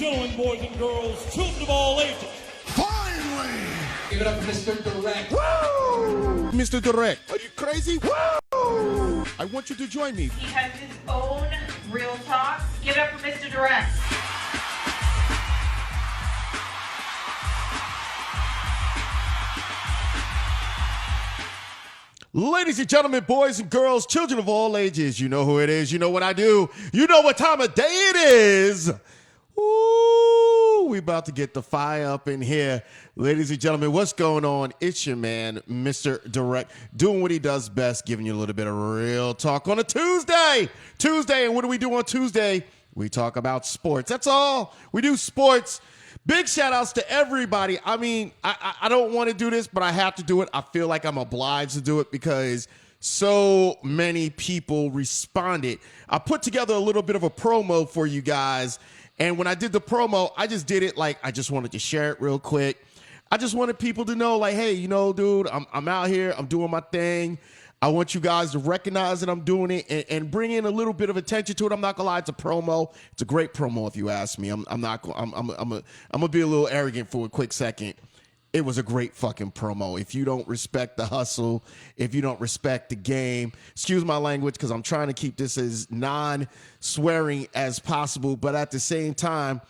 gentlemen, boys and girls, children of all ages. Finally! Give it up for Mr. Direct. Woo! Mr. Direct, are you crazy? Woo! I want you to join me. He has his own real talk. Give it up for Mr. Direct. Ladies and gentlemen, boys and girls, children of all ages, you know who it is. You know what I do. You know what time of day it is. Ooh, we about to get the fire up in here. Ladies and gentlemen, what's going on? It's your man, Mr. Direct, doing what he does best, giving you a little bit of real talk on a Tuesday. And what do we do on Tuesday? We talk about sports. That's all. We do sports. Big shout outs to everybody. I mean, I don't want to do this, but I have to do it. I feel like I'm obliged to do it because so many people responded. I put together a little bit of a promo for you guys. And when I did the promo, I just did it like I just wanted to share it real quick. I just wanted people to know, like, hey, you know, dude, I'm out here. I'm doing my thing. I want you guys to recognize that I'm doing it and bring in a little bit of attention to it. I'm not gonna lie, it's a promo. It's a great promo, if you ask me. I'm gonna be a little arrogant for a quick second. It was a great fucking promo. If you don't respect the hustle, if you don't respect the game, excuse my language, because I'm trying to keep this as non-swearing as possible. But at the same time,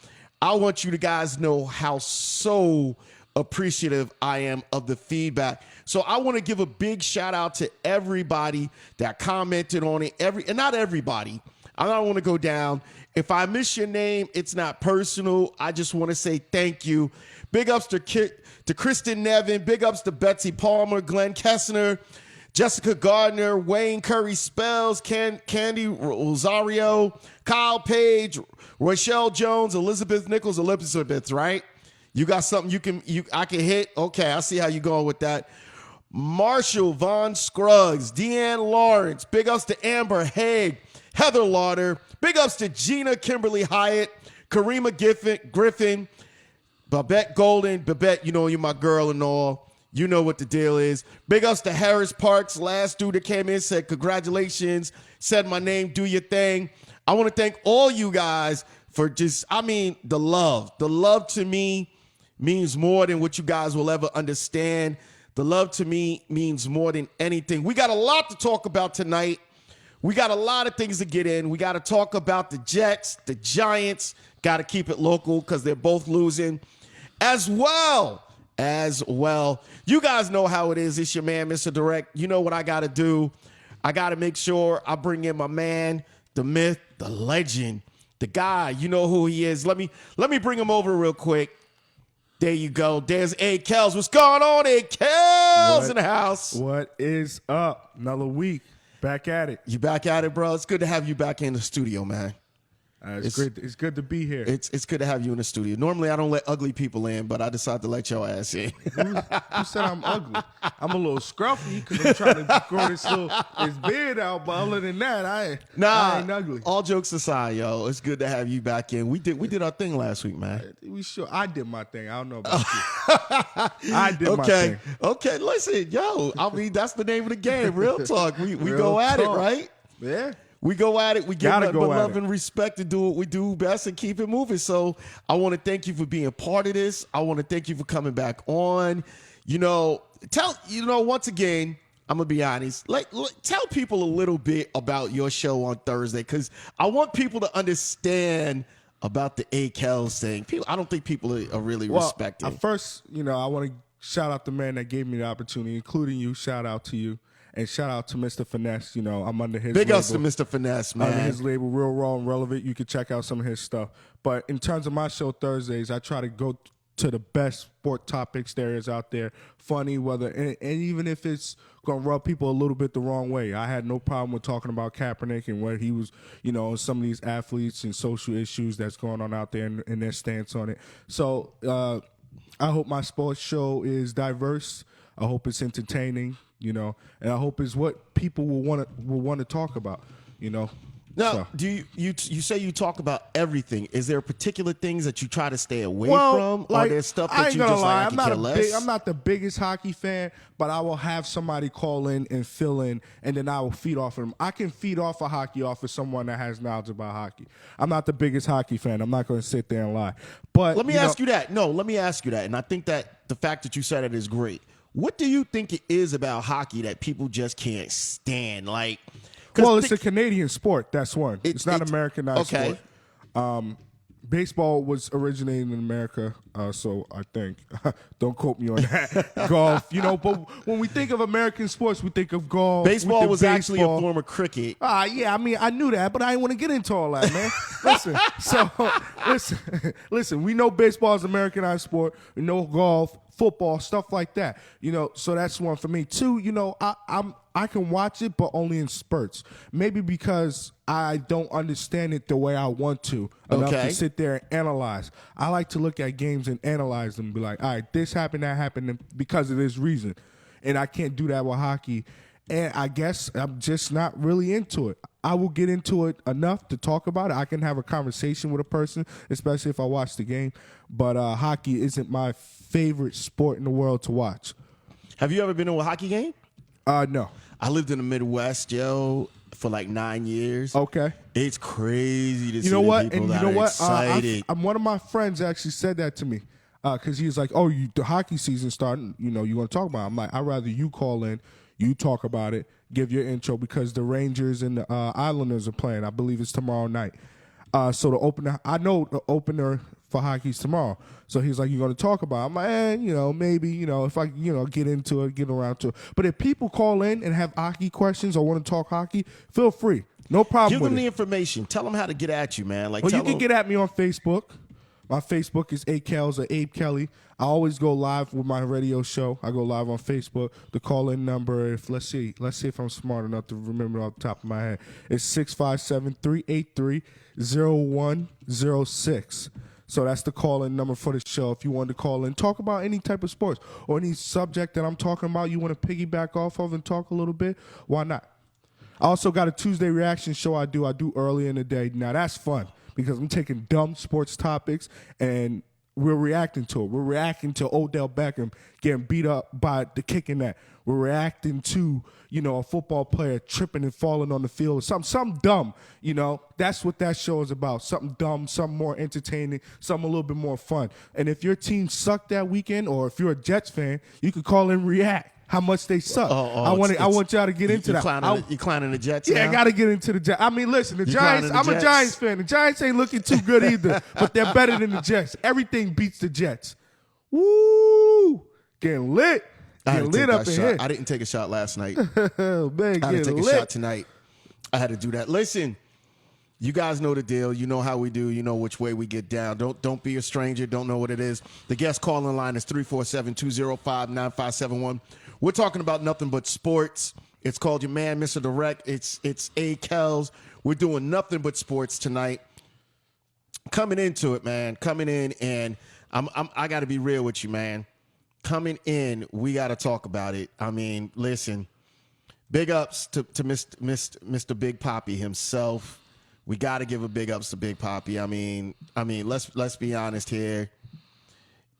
I want you to guys know how so appreciative I am of the feedback. So I want to give a big shout out to everybody that commented on it. And not everybody. I don't want to go down. If I miss your name, it's not personal. I just want to say thank you. Big ups to Kristen Nevin. Big ups to Betsy Palmer, Glenn Kessner, Jessica Gardner, Wayne Curry Spells, Candy Rosario, Kyle Page, Rochelle Jones, Elizabeth Nichols, Elizabeth, right? You got something I can hit? Okay, I see how you're going with that. Marshall Von Scruggs, Deanne Lawrence, big ups to Amber Haig, Heather Lauder, big ups to Gina Kimberly Hyatt, Karima Griffin, Babette Golden. Babette, you know you're my girl and all. You know what the deal is. Big ups to Harris Parks, last dude that came in, said congratulations, said my name, do your thing. I want to thank all you guys for just, the love. The love to me means more than what you guys will ever understand. The love to me means more than anything. We got a lot to talk about tonight. We got a lot of things to get in. We got to talk about the Jets, the Giants. Got to keep it local because they're both losing. As well. You guys know how it is. It's your man, Mr. Direct. You know what I got to do. I got to make sure I bring in my man, the myth, the legend, the guy. You know who he is. Let me bring him over real quick. There you go. There's Akellz. What's going on, Akellz in the house? What is up? Another week. Back at it. You back at it, bro? It's good to have you back in the studio, man. It's great. It's good to be here. It's good to have you in the studio. Normally, I don't let ugly people in, but I decided to let your ass in. Who said I'm ugly? I'm a little scruffy because I'm trying to grow this beard out. But other than that, I ain't ugly. All jokes aside, yo, it's good to have you back in. We did our thing last week, man. I did my thing. I don't know about you. I did my thing. Okay. Listen, yo. That's the name of the game. Real talk. We go at it, right? Yeah. We go at it. We give nothing but love and respect to do what we do best and keep it moving. So I want to thank you for being part of this. I want to thank you for coming back on. Once again, I'm going to be honest. Tell people a little bit about your show on Thursday because I want people to understand about the Akellz thing. I don't think people are really respecting. First, I want to shout out the man that gave me the opportunity, including you. Shout out to you. And shout out to Mr. Finesse. I'm under his label. Big ups to Mr. Finesse, man. Under his label, Real Raw and Relevant. You can check out some of his stuff. But in terms of my show Thursdays, I try to go to the best sport topics there is out there. Funny, and even if it's going to rub people a little bit the wrong way. I had no problem with talking about Kaepernick and what he was, some of these athletes and social issues that's going on out there and their stance on it. So I hope my sports show is diverse. I hope it's entertaining. And I hope it's what people will want to talk about, Now, So. do you say you talk about everything? Is there particular things that you try to stay away Well, from, like, or there's stuff I that ain't you gonna just lie, like? I'm not the biggest hockey fan, but I will have somebody call in and fill in, and then I will feed off of them. I can feed off of hockey off of someone that has knowledge about hockey. I'm not the biggest hockey fan. I'm not going to sit there and lie. But Let me ask you that. No, let me ask you that. And I think that the fact that you said it is great. What do you think it is about hockey that people just can't stand? Like, well, it's a Canadian sport. That's one. It's not it's- Americanized okay. sport. Baseball was originated in America, so I think. Don't quote me on that. Golf, but when we think of American sports, we think of golf. Baseball was actually a form of cricket. Yeah, I mean, I knew that, but I didn't want to get into all that, man. Listen, we know baseball is an Americanized sport. We know golf, football, stuff like that. So that's one for me. Two, I can watch it, but only in spurts. Maybe because I don't understand it the way I want to enough to sit there and analyze. I like to look at games and analyze them and be like, all right, this happened, that happened because of this reason. And I can't do that with hockey. And I guess I'm just not really into it. I will get into it enough to talk about it. I can have a conversation with a person, especially if I watch the game. But hockey isn't my favorite sport in the world to watch. Have you ever been to a hockey game? No. I lived in the Midwest, for like 9 years. Okay. It's crazy to see You know what? people And that you know are what? excited. One of my friends actually said that to me because he was like, "Oh, the hockey season starting. You want to talk about it?" I'm like, "I'd rather you call in, you talk about it, give your intro because the Rangers and the Islanders are playing. I believe it's tomorrow night. So the opener, I know the opener for hockey's tomorrow. So he's like, "You're going to talk about it?" I'm like, maybe, if I, get into it, get around to it. But if people call in and have hockey questions or want to talk hockey, feel free. No problem Give with them it. the information. Tell them how to get at you, man. Like, Well, tell you can them- get at me on Facebook. My Facebook is Akellz or Abe Kelly. I always go live with my radio show. I go live on Facebook. The call-in number, let's see if I'm smart enough to remember it off the top of my head. It's 657-383-0106. So that's the call-in number for the show. If you want to call in, talk about any type of sports or any subject that I'm talking about you want to piggyback off of and talk a little bit, why not? I also got a Tuesday reaction show I do early in the day. Now, that's fun because I'm taking dumb sports topics and we're reacting to it. We're reacting to Odell Beckham getting beat up by the kicking that. We're reacting to, a football player tripping and falling on the field. Something dumb, That's what that show is about. Something dumb, something more entertaining, something a little bit more fun. And if your team sucked that weekend or if you're a Jets fan, you could call and react. How much they suck. I want y'all to get into that. You clowning the Jets? Yeah, now? I got to get into the Jets. I mean, listen, the Giants. clowning the I'm a Jets? Giants fan. The Giants ain't looking too good either, but they're better than the Jets. Everything beats the Jets. Woo! Getting lit. Getting lit up in here. I didn't take a shot last night. Man, I had to getting take a lit. shot tonight. I had to do that. Listen, you guys know the deal. You know how we do. You know which way we get down. Don't be a stranger. Don't know what it is. The guest calling line is 347-205-9571. We're talking about nothing but sports. It's called your man, Mr. Direct. It's Akellz. We're doing nothing but sports tonight. Coming into it, man. Coming in, and I got to be real with you, man. Coming in, we got to talk about it. I mean, listen. Big ups to Mr. Big Papi himself. We got to give a big ups to Big Papi. I mean, let's be honest here.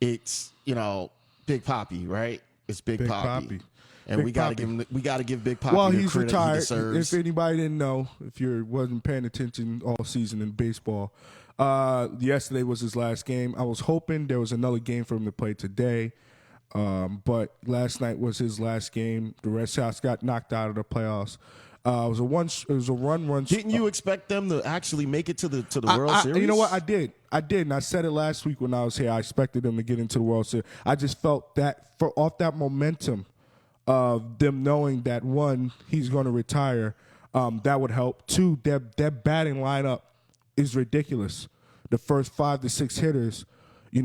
It's Big Papi, right? It's Big Papi. And Big we got to Papi. give Big Papi Well, the he's credit he retired. deserves. If anybody didn't know, if you wasn't paying attention all season in baseball, yesterday was his last game. I was hoping there was another game for him to play today, but last night was his last game. The Red Sox got knocked out of the playoffs. It was a run. Didn't you expect them to actually make it to the World Series? You know what? I did, and I said it last week when I was here. I expected them to get into the World Series. I just felt that off that momentum of them knowing that, one, he's going to retire, that would help. Two, their batting lineup is ridiculous. The first 5 to 6 hitters,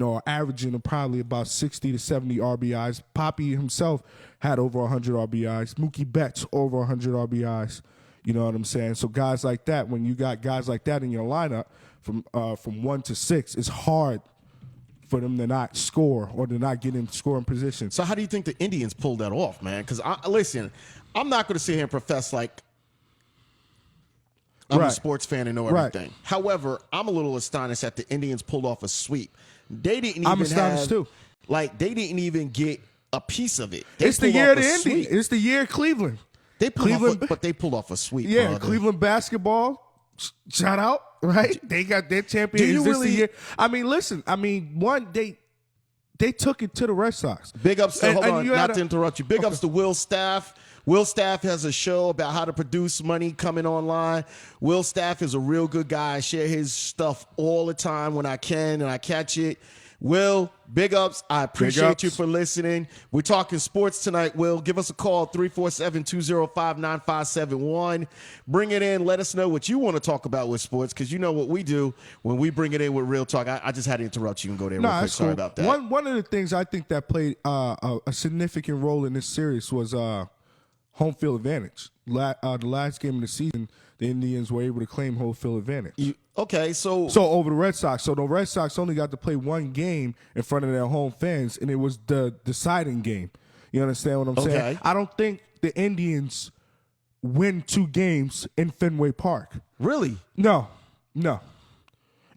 are averaging probably about 60 to 70 RBIs. Papi himself had over 100 RBIs. Mookie Betts over 100 RBIs. You know what I'm saying? So guys like that, when you got guys like that in your lineup from 1 to 6, it's hard for them to not score or to not get in scoring position. So how do you think the Indians pulled that off, man? Because listen, I'm not going to sit here and profess like I'm a Right. sports fan and know Right. everything. However, I'm a little astonished that the Indians pulled off a sweep. They didn't even I'm astonished have, too. Like, they didn't even get a piece of it. They It's the pulled year off of the a Indians. sweep. It's the year of Cleveland. They pulled Cleveland- off but they pulled off a sweep. Yeah, brother. Cleveland basketball, shout out, right? They got their champion. Do you Is this really- the year? I mean, listen. I mean, they took it to the Red Sox. Big ups to, And- hold and on, you not had to a- interrupt you. Big ups to Will Staff. Will Staff has a show about how to produce money coming online. Will Staff is a real good guy. I share his stuff all the time when I can and I catch it. Will, big ups. I appreciate you for listening. We're talking sports tonight, Will. Give us a call, 347-205-9571. Bring it in. Let us know what you want to talk about with sports, because you know what we do when we bring it in with real talk. I just had to interrupt you and go there real quick. That's Sorry cool. about that. One of the things I think that played a significant role in this series was home field advantage. The last game of the season, the Indians were able to claim home field advantage. So over the Red Sox. So the Red Sox only got to play one game in front of their home fans, and it was the deciding game. You understand what I'm saying? Okay. I don't think the Indians win 2 games in Fenway Park. Really? No.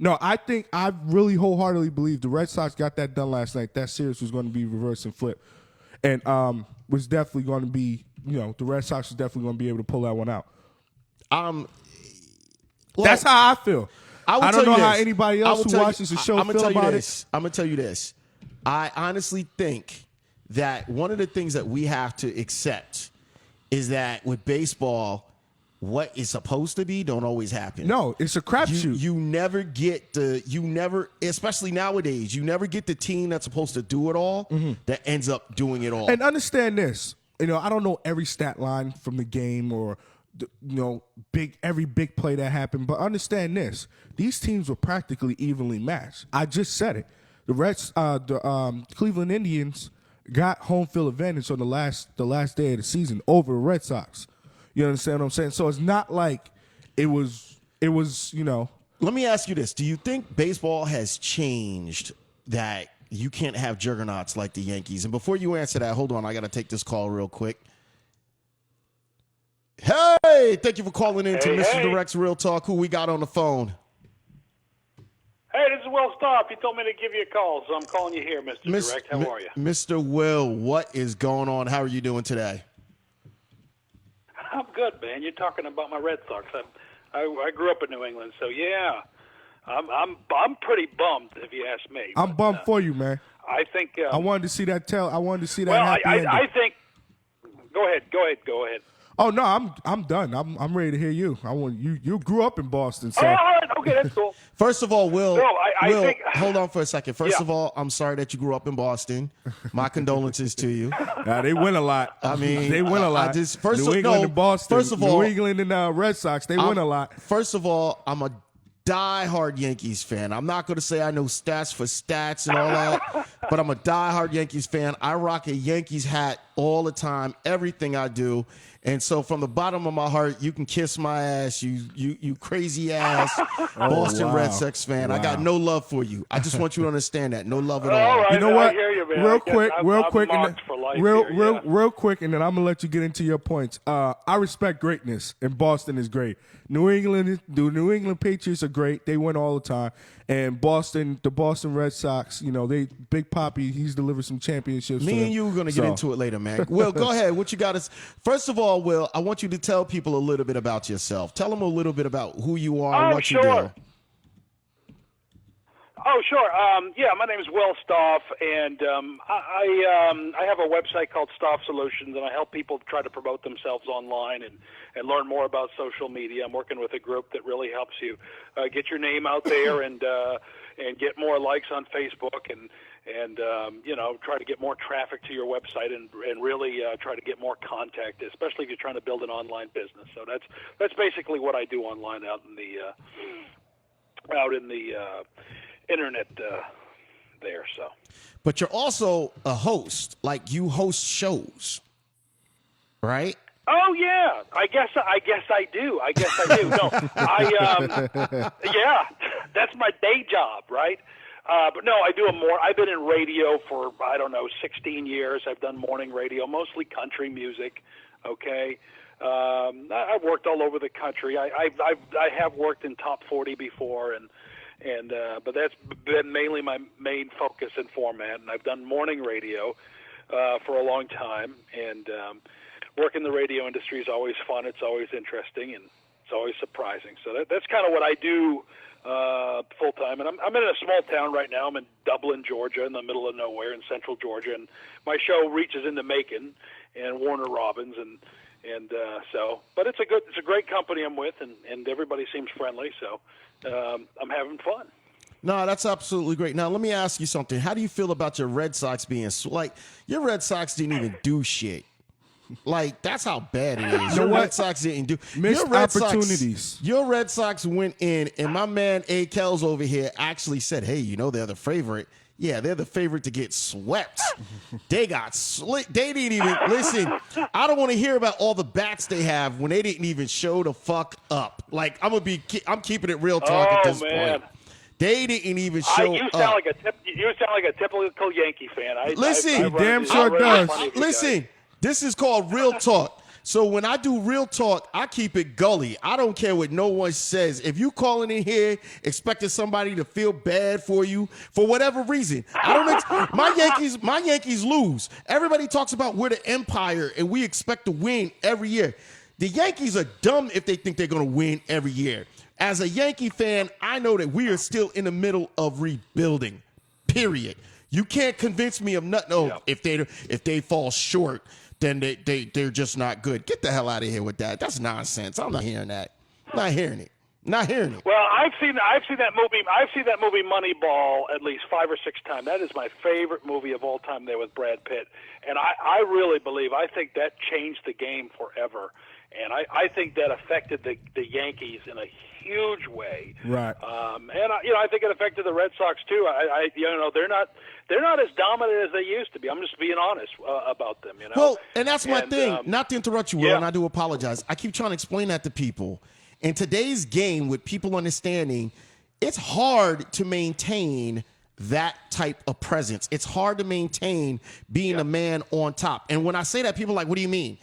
I really wholeheartedly believe the Red Sox got that done last night. That series was going to be reverse and flip, and was definitely going to be. The Red Sox was definitely going to be able to pull that one out. That's how I feel. I don't know how anybody else who watches the show feel about it. I'm going to tell you this. I honestly think that one of the things that we have to accept is that with baseball, what is supposed to be don't always happen. No, it's a crapshoot. You never get especially nowadays, you never get the team that's supposed to do it all that ends up doing it all. And understand this. I don't know every stat line from the game or every big play that happened, but understand this: these teams were practically evenly matched. I just said it. The Cleveland Indians got home field advantage on the last day of the season over the Red Sox. You understand what I'm saying? So it's not like it was. Let me ask you this: do you think baseball has changed that you can't have juggernauts like the Yankees? And before you answer that, hold on, I got to take this call real quick. Hey, thank you for calling in to MisterDirect's Real Talk. Who we got on the phone? Hey, this is Will Stop. You told me to give you a call, so I'm calling you here, Mr. Direct. How are you? Mr. Will, what is going on? How are you doing today? I'm good, man. You're talking about my Red Sox. I grew up in New England, so yeah, I'm pretty bummed if you ask me. I'm bummed for you, man. I think I wanted to see that. I wanted to see that. Well, happy ending. I think. Go ahead. Oh no, I'm done. I'm ready to hear you. I want you. You grew up in Boston, so. Oh, all right. Okay, that's cool. First of all, Will, No, I Will, think- hold on for a second. First Yeah. of all, I'm sorry that you grew up in Boston. My condolences to you. They win a lot. I mean, they win a lot. New England and Boston. First of all, New England and Red Sox, they win a lot. First of all, I'm a diehard Yankees fan. I'm not going to say I know stats for stats and all that, but I'm a diehard Yankees fan. I rock a Yankees hat all the time, everything I do. And so from the bottom of my heart, you can kiss my ass, you crazy ass Boston wow. Red Sox fan. I got Wow. no love for you. I just want you to understand that. No love at All all. right. You know what? I hear you, man. Real I guess quick, I'm mocked for life here, yeah. real quick, and then I'm gonna let you get into your points. I respect greatness, and Boston is great. The New England Patriots are great. They win all the time. And the Boston Red Sox, they Big Papi, he's delivered some championships. Me and you are going to get into it later, man. Will, go ahead. What you got is, first of all, Will, I want you to tell people a little bit about yourself. Tell them a little bit about who you are and what you do. Oh, sure. Yeah, my name is Will Stoff, and I have a website called Stoff Solutions, and I help people try to promote themselves online and learn more about social media. I'm working with a group that really helps you get your name out there and get more likes on Facebook and try to get more traffic to your website and really try to get more contact, especially if you're trying to build an online business. So that's basically what I do online out in the internet there. So, but you're also a host. Like, you host shows, right? oh yeah, I guess I do. No, yeah, that's my day job, right? But no, I do more. I've been in radio for 16 years. I've done morning radio, mostly country music. Okay. I've worked all over the country. I have worked in top 40 before, but that's been mainly my main focus and format. And I've done morning radio for a long time, and work in the radio industry is always fun. It's always interesting, and it's always surprising. So that's kind of what I do full time. And I'm in a small town right now. I'm in Dublin, Georgia, in the middle of nowhere in central Georgia, and my show reaches into Macon and Warner Robins, but it's a great company I'm with, and everybody seems friendly. So I'm having fun. No, that's absolutely great. Now, let me ask you something. How do you feel about your Red Sox being like your Red Sox didn't even do shit? Like, that's how bad it is. Your Red Sox didn't do missed opportunities. Your Red Sox went in, and my man Akellz over here actually said, "Hey, they're the favorite." Yeah, they're the favorite to get swept. They got slick. They didn't even listen. I don't want to hear about all the bats they have when they didn't even show the fuck up. Like, I'm keeping it real talk at this point. They didn't even show you up. Sound like a typical Yankee fan. Listen, damn sure does. Listen, this is called real talk. So when I do real talk, I keep it gully. I don't care what no one says. If you calling in here expecting somebody to feel bad for you for whatever reason, my Yankees lose. Everybody talks about we're the empire and we expect to win every year. The Yankees are dumb if they think they're going to win every year. As a Yankee fan, I know that we are still in the middle of rebuilding. Period. You can't convince me of nothing. Oh, yeah. If they fall short, then they're just not good. Get the hell out of here with that. That's nonsense. I'm not hearing that. Not hearing it. Well, I've seen that movie. I've seen that movie Moneyball at least 5 or 6 times. That is my favorite movie of all time. There with Brad Pitt, and I really believe I think that changed the game forever, and I think that affected the Yankees in a huge way. Right. I think it affected the Red Sox too. They're not as dominant as they used to be. I'm just being honest about them. Well, and that's my thing. Not to interrupt you, Will, and I do apologize. I keep trying to explain that to people. In today's game, with people understanding, it's hard to maintain that type of presence. It's hard to maintain being a man on top. And when I say that, people are like, what do you mean?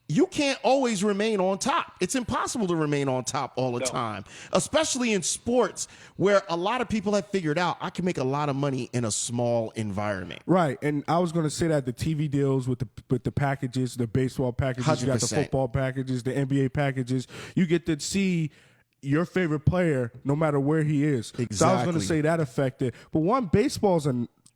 You can't always remain on top. It's impossible to remain on top all the time, especially in sports where a lot of people have figured out I can make a lot of money in a small environment. Right, and I was going to say that the TV deals with the packages, the baseball packages, 100%. You got the football packages, the NBA packages, you get to see your favorite player no matter where he is. Exactly. So I was going to say that affected. But baseball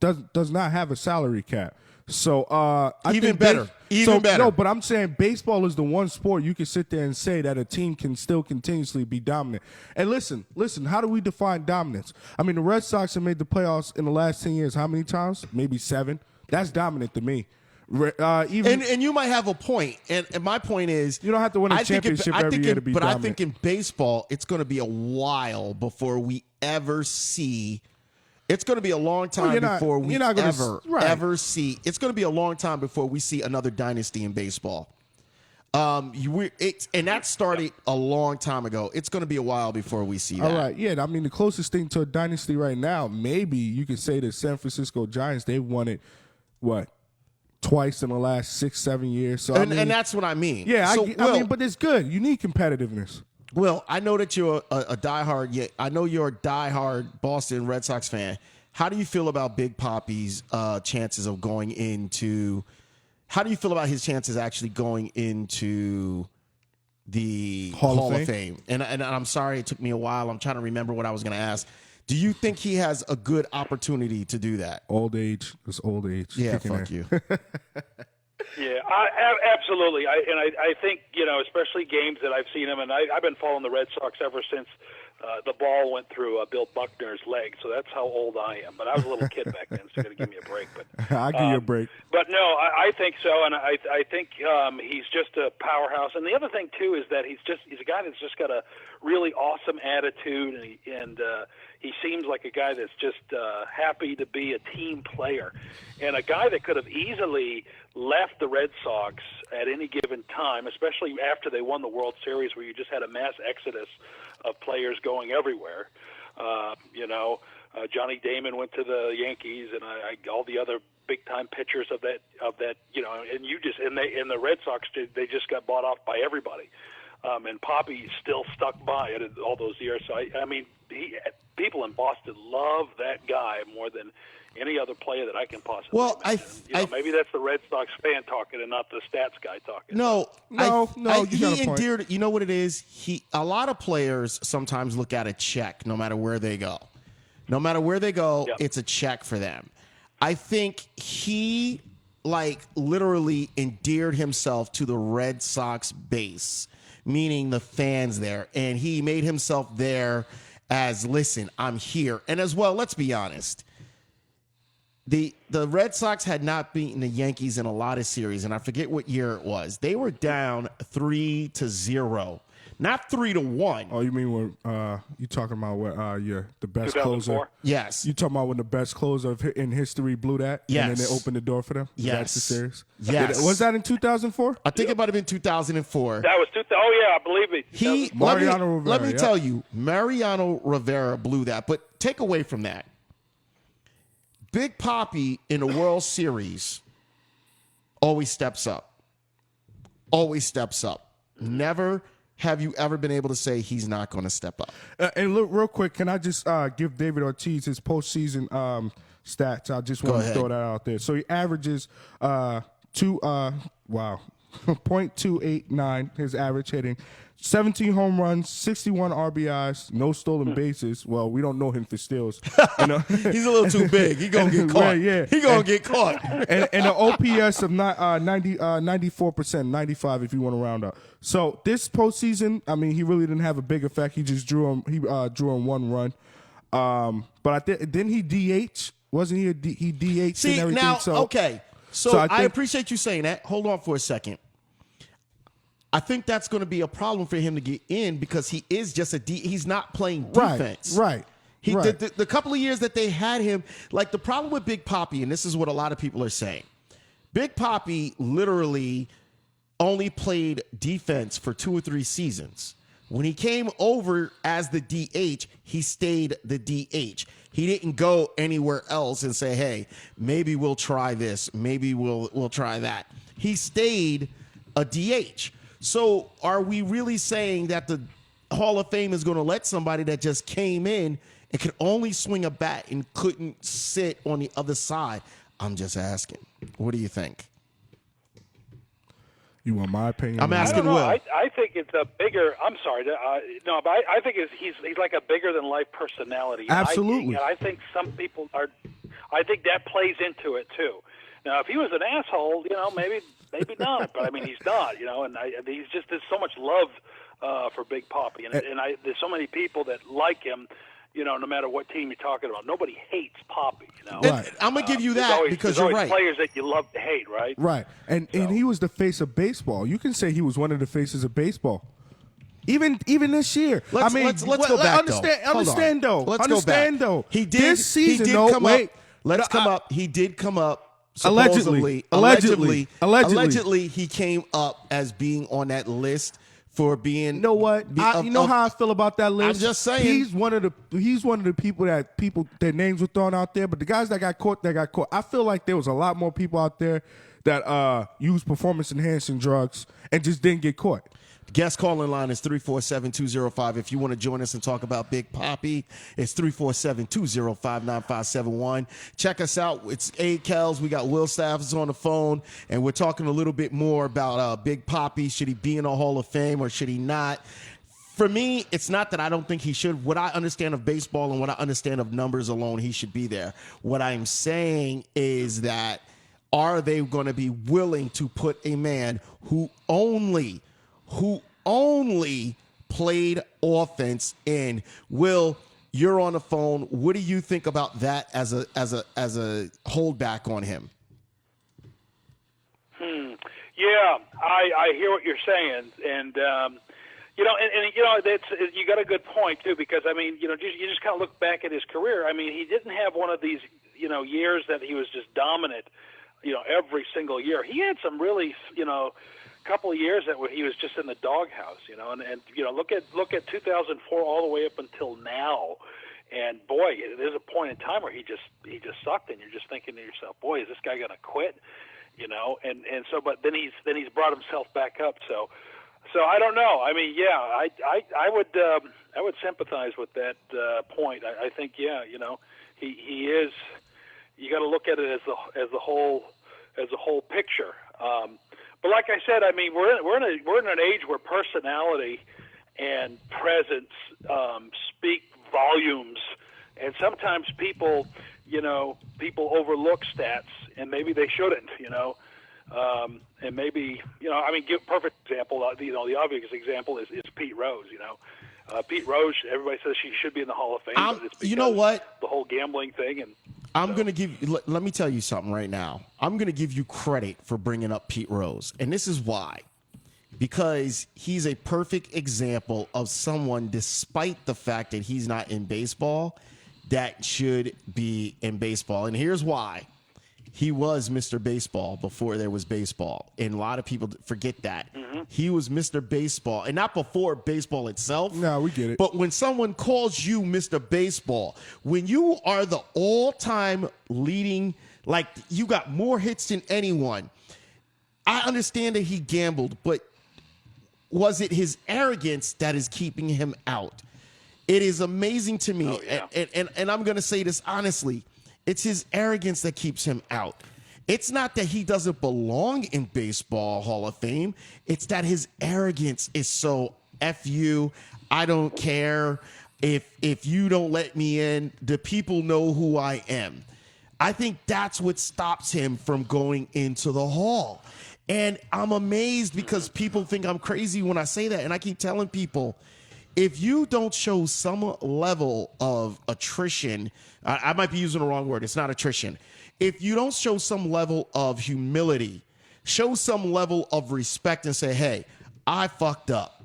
does not have a salary cap. So even better. No, but I'm saying baseball is the one sport you can sit there and say that a team can still continuously be dominant. And listen, how do we define dominance? I mean, the Red Sox have made the playoffs in the last 10 years. How many times? Maybe 7. That's dominant to me. And you might have a point. And my point is, you don't have to win a championship every year to be dominant. But I think in baseball, it's going to be a while before we ever see. It's going to be a long time before we ever see. It's going to be a long time before we see another dynasty in baseball. And that started a long time ago. It's going to be a while before we see that. All right, yeah. I mean, the closest thing to a dynasty right now, maybe you could say the San Francisco Giants. They've won it, twice in the last 6-7 years. So and that's what I mean. Yeah, I mean, but it's good. You need competitiveness. Well, I know that you're a diehard. I know you're a diehard Boston Red Sox fan. How do you feel about Big Papi's chances of going into? How do you feel about his chances actually going into the Hall of Fame? And I'm sorry it took me a while. I'm trying to remember what I was going to ask. Do you think he has a good opportunity to do that? Old age. It's old age. Yeah, fuck you. Yeah, absolutely. I think, especially games that I've seen him, and I've been following the Red Sox ever since the ball went through Bill Buckner's leg, so that's how old I am. But I was a little kid back then, so you got to give me a break. But I'll give you a break. But no, I think so, and I think he's just a powerhouse. And the other thing too is that he's a guy that's just got a really awesome attitude, and he seems like a guy that's just happy to be a team player, and a guy that could have easily left the Red Sox at any given time, especially after they won the World Series, where you just had a mass exodus of players going everywhere. Johnny Damon went to the Yankees, and all the other big time pitchers of that and the Red Sox they just got bought off by everybody. And Poppy still stuck by it all those years. So I mean, people in Boston love that guy more than any other player that I can possibly imagine. Maybe that's the Red Sox fan talking and not the stats guy talking. No, you got a point. Endeared. You know what it is? A lot of players sometimes look at a check, no matter where they go. No matter where they go, it's a check for them. I think he literally endeared himself to the Red Sox base, meaning the fans there, and he made himself there as, listen, I'm here. And as well, let's be honest. The Red Sox had not beaten the Yankees in a lot of series, and I forget what year it was. They were down 3-0, not 3-1. Oh, you mean when you talking about when the best 2004? closer? Yes. You talking about when the best closer in history blew that? Yes. And then they opened the door for them? Yes. That's the series? Yes. Was that in 2004? I think it might have been 2004. That was I believe it. Mariano Rivera. Let me tell you, Mariano Rivera blew that. But take away from that, Big Papi in the World Series always steps up. Always steps up. Never have you ever been able to say he's not going to step up. And look, real quick, can I just give David Ortiz his postseason stats? I just want to throw that out there. So he averages 0.289 his average hitting, 17 home runs, 61 RBIs, no stolen bases. Well, we don't know him for steals. He's a little too big. He gonna get caught. He gonna get caught. And an OPS of 94%, 95 if you want to round up. So this postseason, I mean, he really didn't have a big effect. He just drew him. He drew him one run. But didn't he DH? Wasn't he? He DH and everything. Now, so okay. So I appreciate you saying that. Hold on for a second. I think that's going to be a problem for him to get in because he is just he's not playing defense. Right. The couple of years that they had him, the problem with Big Papi, and this is what a lot of people are saying, Big Papi literally only played defense for 2 or 3 seasons. When he came over as the DH, he stayed the DH. He didn't go anywhere else and say, hey, maybe we'll try this. Maybe we'll try that. He stayed a DH. So are we really saying that the Hall of Fame is going to let somebody that just came in and could only swing a bat and couldn't sit on the other side? I'm just asking. What do you think? You want my opinion? I'm asking Will. I think it's a bigger. I'm sorry. But I think he's like a bigger than life personality. Absolutely. I think some people are. I think that plays into it too. Now, if he was an asshole, maybe not. But I mean, he's not. And there's so much love for Big Papi, and there's so many people that like him. No matter what team you're talking about, nobody hates Papi. Right. I'm gonna give you that because you're right. Players that you love to hate, right? Right. And he was the face of baseball. You can say he was one of the faces of baseball. Even this year. Let's go back. Understand though. Let's go back. He did this season. He did come up. Let's come up. He did come up. Allegedly, he came up as being on that list for being. You know what? You know how I feel about that list. I'm just saying he's one of the people their names were thrown out there. But the guys that got caught. I feel like there was a lot more people out there that used performance enhancing drugs and just didn't get caught. Guest calling line is 347-205. If you want to join us and talk about Big Papi, it's 347-205-9571. Check us out. It's Akellz. We got Will Staffs on the phone, and we're talking a little bit more about Big Papi. Should he be in the Hall of Fame or should he not? For me, it's not that I don't think he should. What I understand of baseball and what I understand of numbers alone, he should be there. What I'm saying is that are they going to be willing to put a man who only played offense in? Will, you're on the phone. What do you think about that as a holdback on him? Yeah, I hear what you're saying, and you got a good point too, because I mean, you just kind of look back at his career. I mean, he didn't have one of these years that he was just dominant, every single year. He had some really, couple of years that he was just in the doghouse, and look at 2004 all the way up until now, And boy, there's a point in time where he just sucked, and you're just thinking to yourself, boy, is this guy going to quit? You know, and so, but then he's brought himself back up. So I don't know. I mean, yeah, I would sympathize with that point. I think, yeah, you know, he is. You got to look at it as the whole picture. But like I said, I mean, we're in an age where personality and presence speak volumes, and sometimes people overlook stats, and maybe they shouldn't, you know. And maybe, you know, I mean, give perfect example. You know, the obvious example is Pete Rose. You know, Pete Rose. Everybody says she should be in the Hall of Fame. But it's because you know what? The whole gambling thing, and I'm going to give you, let me tell you something right now. I'm going to give you credit for bringing up Pete Rose. And this is why. Because he's a perfect example of someone, despite the fact that he's not in baseball, that should be in baseball. And here's why. He was Mr. Baseball before there was baseball. And a lot of people forget that. Mm-hmm. He was Mr. Baseball. And not before baseball itself. No, we get it. But when someone calls you Mr. Baseball, when you are the all-time leading, like you got more hits than anyone, I understand that he gambled, but was it his arrogance that is keeping him out? It is amazing to me, and I'm going to say this honestly, it's his arrogance that keeps him out. It's not that he doesn't belong in Baseball Hall of Fame. It's that his arrogance is so F you, I don't care. If you don't let me in, the people know who I am. I think that's what stops him from going into the Hall. And I'm amazed because people think I'm crazy when I say that. And I keep telling people, if you don't show some level of attrition, I might be using the wrong word. It's not attrition. If you don't show some level of humility, show some level of respect and say, hey, I fucked up.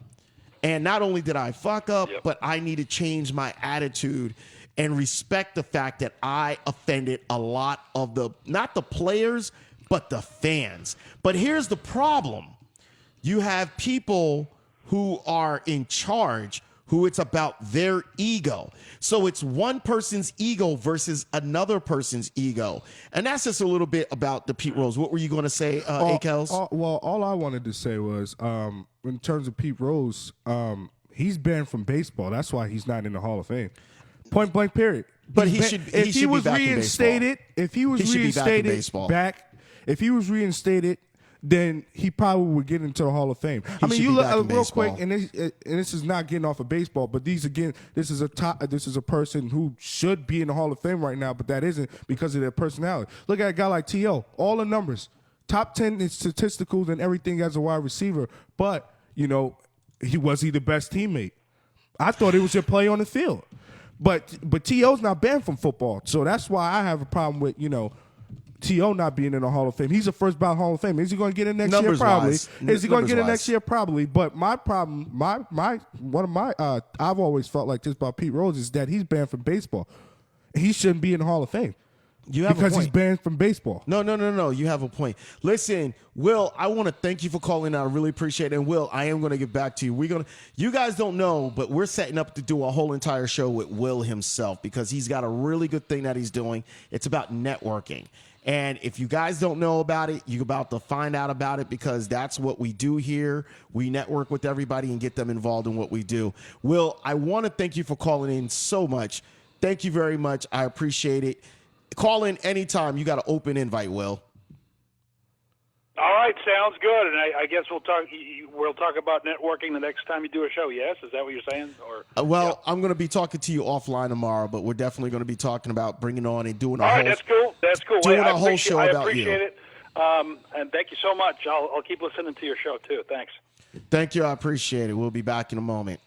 And not only did I fuck up, but I need to change my attitude and respect the fact that I offended a lot of not the players, but the fans. But here's the problem. You have people who are in charge who it's about their ego. So it's one person's ego versus another person's ego. And that's just a little bit about the Pete Rose. What were you going to say, Akellz? Well, all I wanted to say was, in terms of Pete Rose, he's banned from baseball. That's why he's not in the Hall of Fame. Point blank, period. But he should be back in baseball. If he was reinstated, then he probably would get into the Hall of Fame. I mean, you look real quick, and this is not getting off of baseball, but this is a person who should be in the Hall of Fame right now, but that isn't because of their personality. Look at a guy like T.O., all the numbers, top 10 in statisticals and everything as a wide receiver, but you know, was he the best teammate? I thought it was your play on the field, but T.O.'s not banned from football, so that's why I have a problem with, you know, T.O. not being in the Hall of Fame. He's a first ballot Hall of Fame. Is he going to get in next year? Probably. Is he going to get in next year? Probably. But my problem, I've always felt like this about Pete Rose is that he's banned from baseball. He shouldn't be in the Hall of Fame. Because he's banned from baseball. No. You have a point. Listen, Will, I want to thank you for calling out. I really appreciate it. And Will, I am going to get back to you. You guys don't know, but we're setting up to do a whole entire show with Will himself because he's got a really good thing that he's doing. It's about networking. And if you guys don't know about it, you're about to find out about it because that's what we do here. We network with everybody and get them involved in what we do. Will, I want to thank you for calling in so much. Thank you very much. I appreciate it. Call in anytime. You got an open invite, Will. All right, sounds good. And I guess we'll talk about networking the next time you do a show. Yes, is that what you're saying? Or I'm going to be talking to you offline tomorrow, but we're definitely going to be talking about bringing on and doing All right, that's cool. That's cool. Doing a whole show about you. I appreciate it. And thank you so much. I'll keep listening to your show too. Thanks. Thank you. I appreciate it. We'll be back in a moment.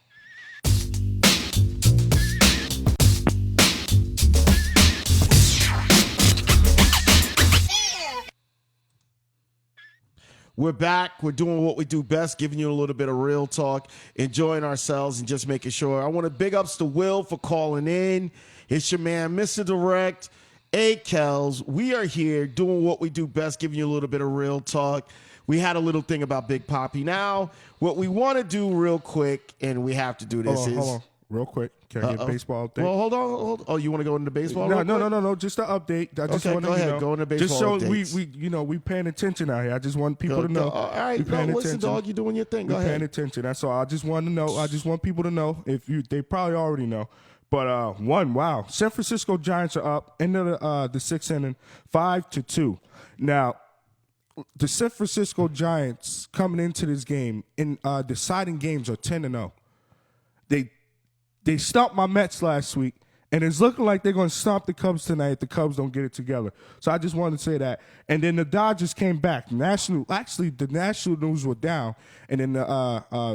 We're back. We're doing what we do best, giving you a little bit of real talk, enjoying ourselves, and just making sure. I want to big ups to Will for calling in. It's your man, Mr. Direct, Akellz. We are here doing what we do best, giving you a little bit of real talk. We had a little thing about Big Papi. Now, what we want to do real quick, and we have to do this Hold on. real quick. Can I get baseball update? Well, hold on. Oh, you want to go into baseball? No. Just an update. I just want to, go ahead. Go into baseball just so updates. we paying attention out here. I just want people to know. All right, listen, dog. You're doing your thing. Go ahead. Paying attention. That's all. I just want to know. I just want people to know. They probably already know. But wow. San Francisco Giants are up into the sixth inning, 5-2. Now, the San Francisco Giants coming into this game in deciding games are 10-0. They stomped my Mets last week, and it's looking like they're going to stomp the Cubs tonight if the Cubs don't get it together. So I just wanted to say that. And then the Dodgers came back. The national news were down, and then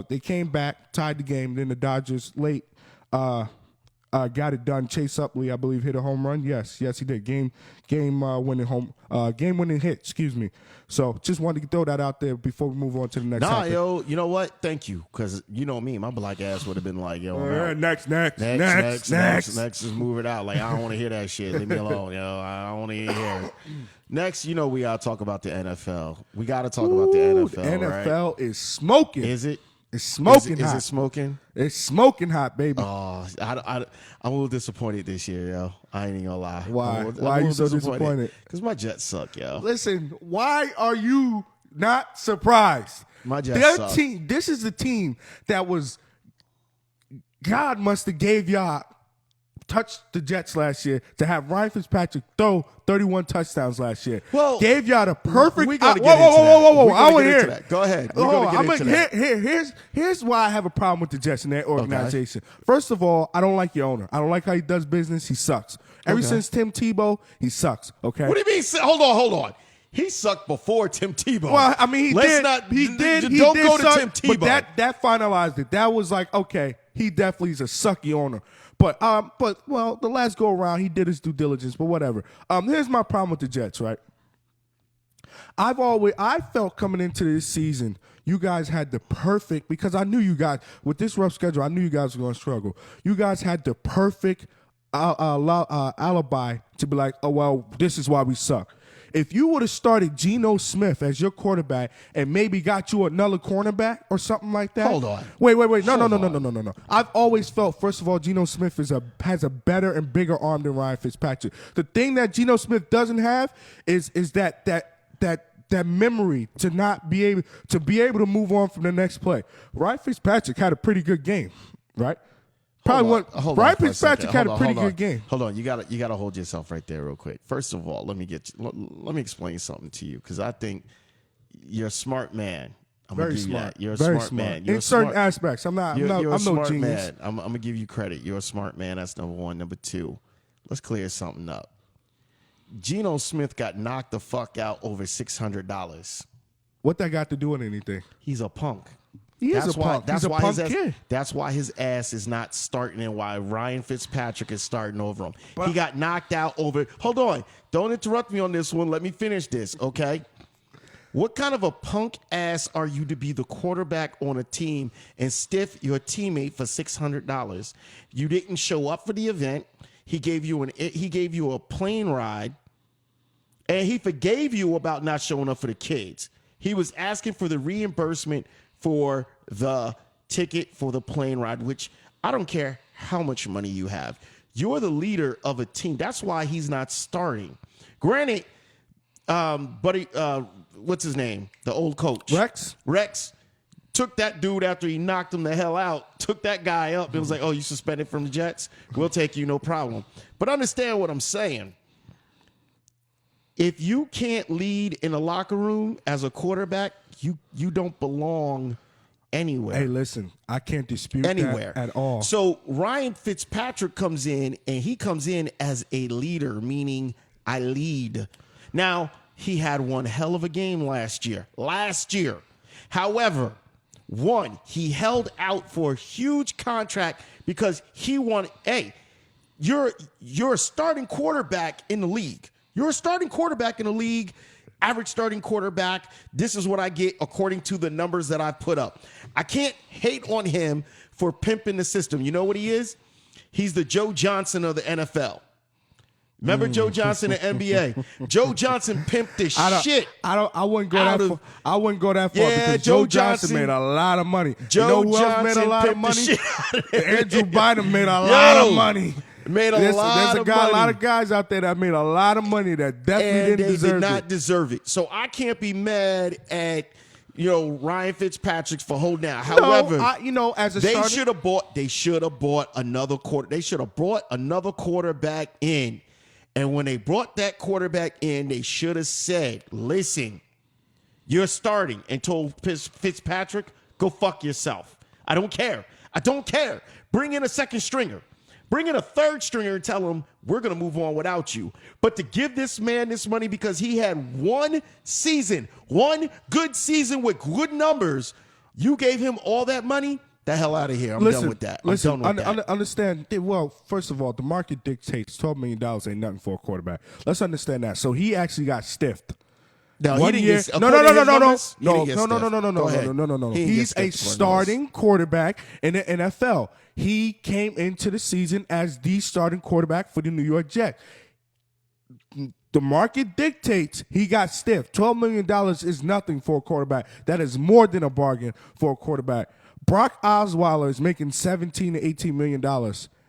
they came back, tied the game. Then the Dodgers late got it done. Chase Utley, I believe, hit a home run. Yes, he did. Game winning hit. Excuse me. So just wanted to throw that out there before we move on to the next topic. Yo, you know what? Thank you, because you know me, my black ass would have been like, yo, next. Just move it out. Like, I don't want to hear that shit. Leave me alone, yo. I don't want to hear it. Next, we gotta talk about the NFL. We gotta talk about the NFL. The NFL right? is smoking. Is it? It's smoking hot. Is it smoking? It's smoking hot, baby. Oh, I'm a little disappointed this year, yo. I ain't even gonna lie. Why? Why are you so disappointed? Because my Jets suck, yo. Listen, why are you not surprised? My Jets suck. This is the team that was, God must have gave y'all touched the Jets last year to have Ryan Fitzpatrick throw 31 touchdowns last year. Well, gave y'all the perfect. We gotta get into that. I want to hear that. Go ahead. Here's why I have a problem with the Jets and their organization. Okay. First of all, I don't like your owner. I don't like how he does business. He sucks. Ever since Tim Tebow, he sucks. Okay. What do you mean? Hold on. He sucked before Tim Tebow. Well, I mean, He did. Don't go to Tim Tebow. But that finalized it. That was like, okay, he definitely is a sucky owner. But the last go around, he did his due diligence. But whatever. Here's my problem with the Jets, right? I felt coming into this season, you guys had the perfect, because I knew you guys with this rough schedule, I knew you guys were going to struggle. You guys had the perfect alibi to be like, oh well, this is why we suck. If you would have started Geno Smith as your quarterback and maybe got you another cornerback or something like that. Hold on. Wait. No. I've always felt, first of all, Geno Smith has a better and bigger arm than Ryan Fitzpatrick. The thing that Geno Smith doesn't have is that memory to not be able to move on from the next play. Ryan Fitzpatrick had a pretty good game, right? Ryan Fitzpatrick had a pretty good game. Hold on, you gotta hold yourself right there real quick. First of all, let me explain something to you, because I think you're a smart man. Very smart. You're a very smart man. In certain aspects, I'm no smart genius. Man. I'm gonna give you credit. You're a smart man. That's number one. Number two, let's clear something up. Geno Smith got knocked the fuck out over $600. What that got to do with anything? He's a punk. He is a punk. He's a punk kid. That's why his ass is not starting and why Ryan Fitzpatrick is starting over him. He got knocked out over. Hold on. Don't interrupt me on this one. Let me finish this, okay? What kind of a punk ass are you to be the quarterback on a team and stiff your teammate for $600? You didn't show up for the event. He gave you a plane ride, and he forgave you about not showing up for the kids. He was asking for the reimbursement for the ticket for the plane ride, which I don't care how much money you have. You're the leader of a team. That's why he's not starting. Granted, buddy, what's his name? The old coach. Rex took that dude after he knocked him the hell out, took that guy up. It was like, oh, you suspended from the Jets? We'll take you, no problem. But understand what I'm saying. If you can't lead in a locker room as a quarterback, you don't belong anywhere. Hey, listen, I can't dispute that at all. So Ryan Fitzpatrick comes in, and he comes in as a leader, meaning I lead. Now, he had one hell of a game last year. However, he held out for a huge contract because he wanted, hey, you're a starting quarterback in the league. You're a starting quarterback in the league, average starting quarterback. This is what I get according to the numbers that I put up. I can't hate on him for pimping the system. You know what he is? He's the Joe Johnson of the NFL. Remember Joe Johnson in NBA? Joe Johnson pimped the shit. I wouldn't go that far. I wouldn't go that far because Joe Joe Johnson made a lot of money. Joe you know who else made a Johnson lot of pimped the money? shit out of it. Andrew Bynum made a lot of money. Made a There's lot a of money. lot of guys out there that made a lot of money that definitely and didn't they did not it. deserve it. So I can't be mad at Ryan Fitzpatrick for holding out. However, as a they starter, should have bought another quarter. They should have brought another quarterback in. And when they brought that quarterback in, they should have said, listen, you're starting, and told Fitzpatrick, go fuck yourself. I don't care. Bring in a second stringer. Bring in a third stringer and tell him we're going to move on without you. But to give this man this money because he had one good season with good numbers, you gave him all that money? The hell out of here. I'm done with that. Understand. Well, first of all, the market dictates $12 million ain't nothing for a quarterback. Let's understand that. So he actually got stiffed. No. No. He's a starting quarterback in the NFL. He came into the season as the starting quarterback for the New York Jets. The market dictates he got stiffed. $12 million is nothing for a quarterback. That is more than a bargain for a quarterback. Brock Osweiler is making $17 to $18 million,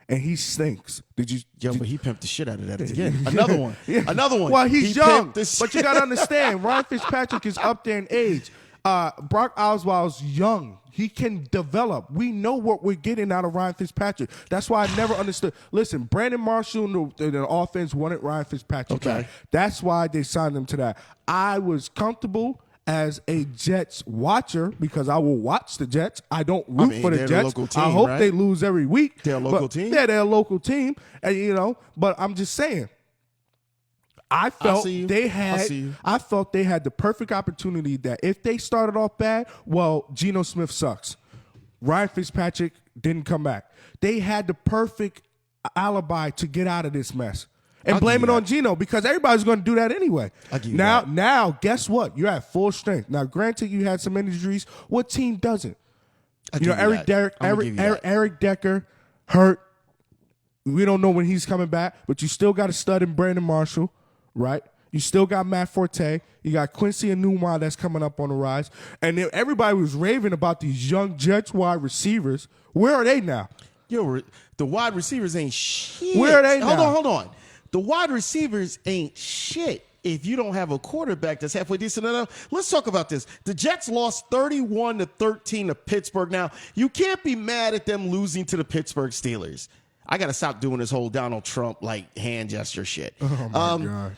and he stinks. But he pimped the shit out of that again. Another one. Another one. Well, he's young, but you got to understand, Ryan Fitzpatrick is up there in age. Brock Osweiler's young. He can develop. We know what we're getting out of Ryan Fitzpatrick. That's why I never understood. Listen, Brandon Marshall and the offense wanted Ryan Fitzpatrick. Okay. That's why they signed him to that. I was comfortable as a Jets watcher because I will watch the Jets. I don't root for the Jets. Local team, I hope right? they lose every week. They're a local team? Yeah, they're a local team. And, but I'm just saying. I felt they had the perfect opportunity that if they started off bad, well, Geno Smith sucks. Ryan Fitzpatrick didn't come back. They had the perfect alibi to get out of this mess. And blame it on Geno because everybody's going to do that anyway. Now, guess what? You're at full strength. Now, granted, you had some injuries. What team doesn't? Eric Decker hurt. We don't know when he's coming back, but you still got a stud in Brandon Marshall, right? You still got Matt Forte. You got Quincy Enunwa that's coming up on the rise. And everybody was raving about these young Jets wide receivers. Where are they now? The wide receivers ain't shit. Where are they now? Hold on. The wide receivers ain't shit if you don't have a quarterback that's halfway decent enough. Let's talk about this. The Jets lost 31-13 to Pittsburgh. Now, you can't be mad at them losing to the Pittsburgh Steelers. I got to stop doing this whole Donald Trump, hand gesture shit. Oh, my God.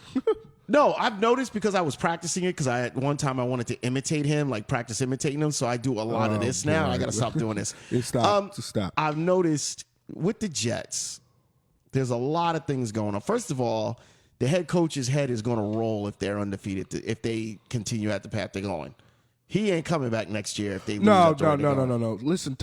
No, I've noticed because I was practicing it because at one time I wanted to imitate him, practice imitating him. So I do a lot of this now. I got to stop doing this. Stop. I've noticed with the Jets, there's a lot of things going on. First of all, the head coach's head is going to roll if they're undefeated, if they continue at the path they're going. He ain't coming back next year if they lose. No. Listen,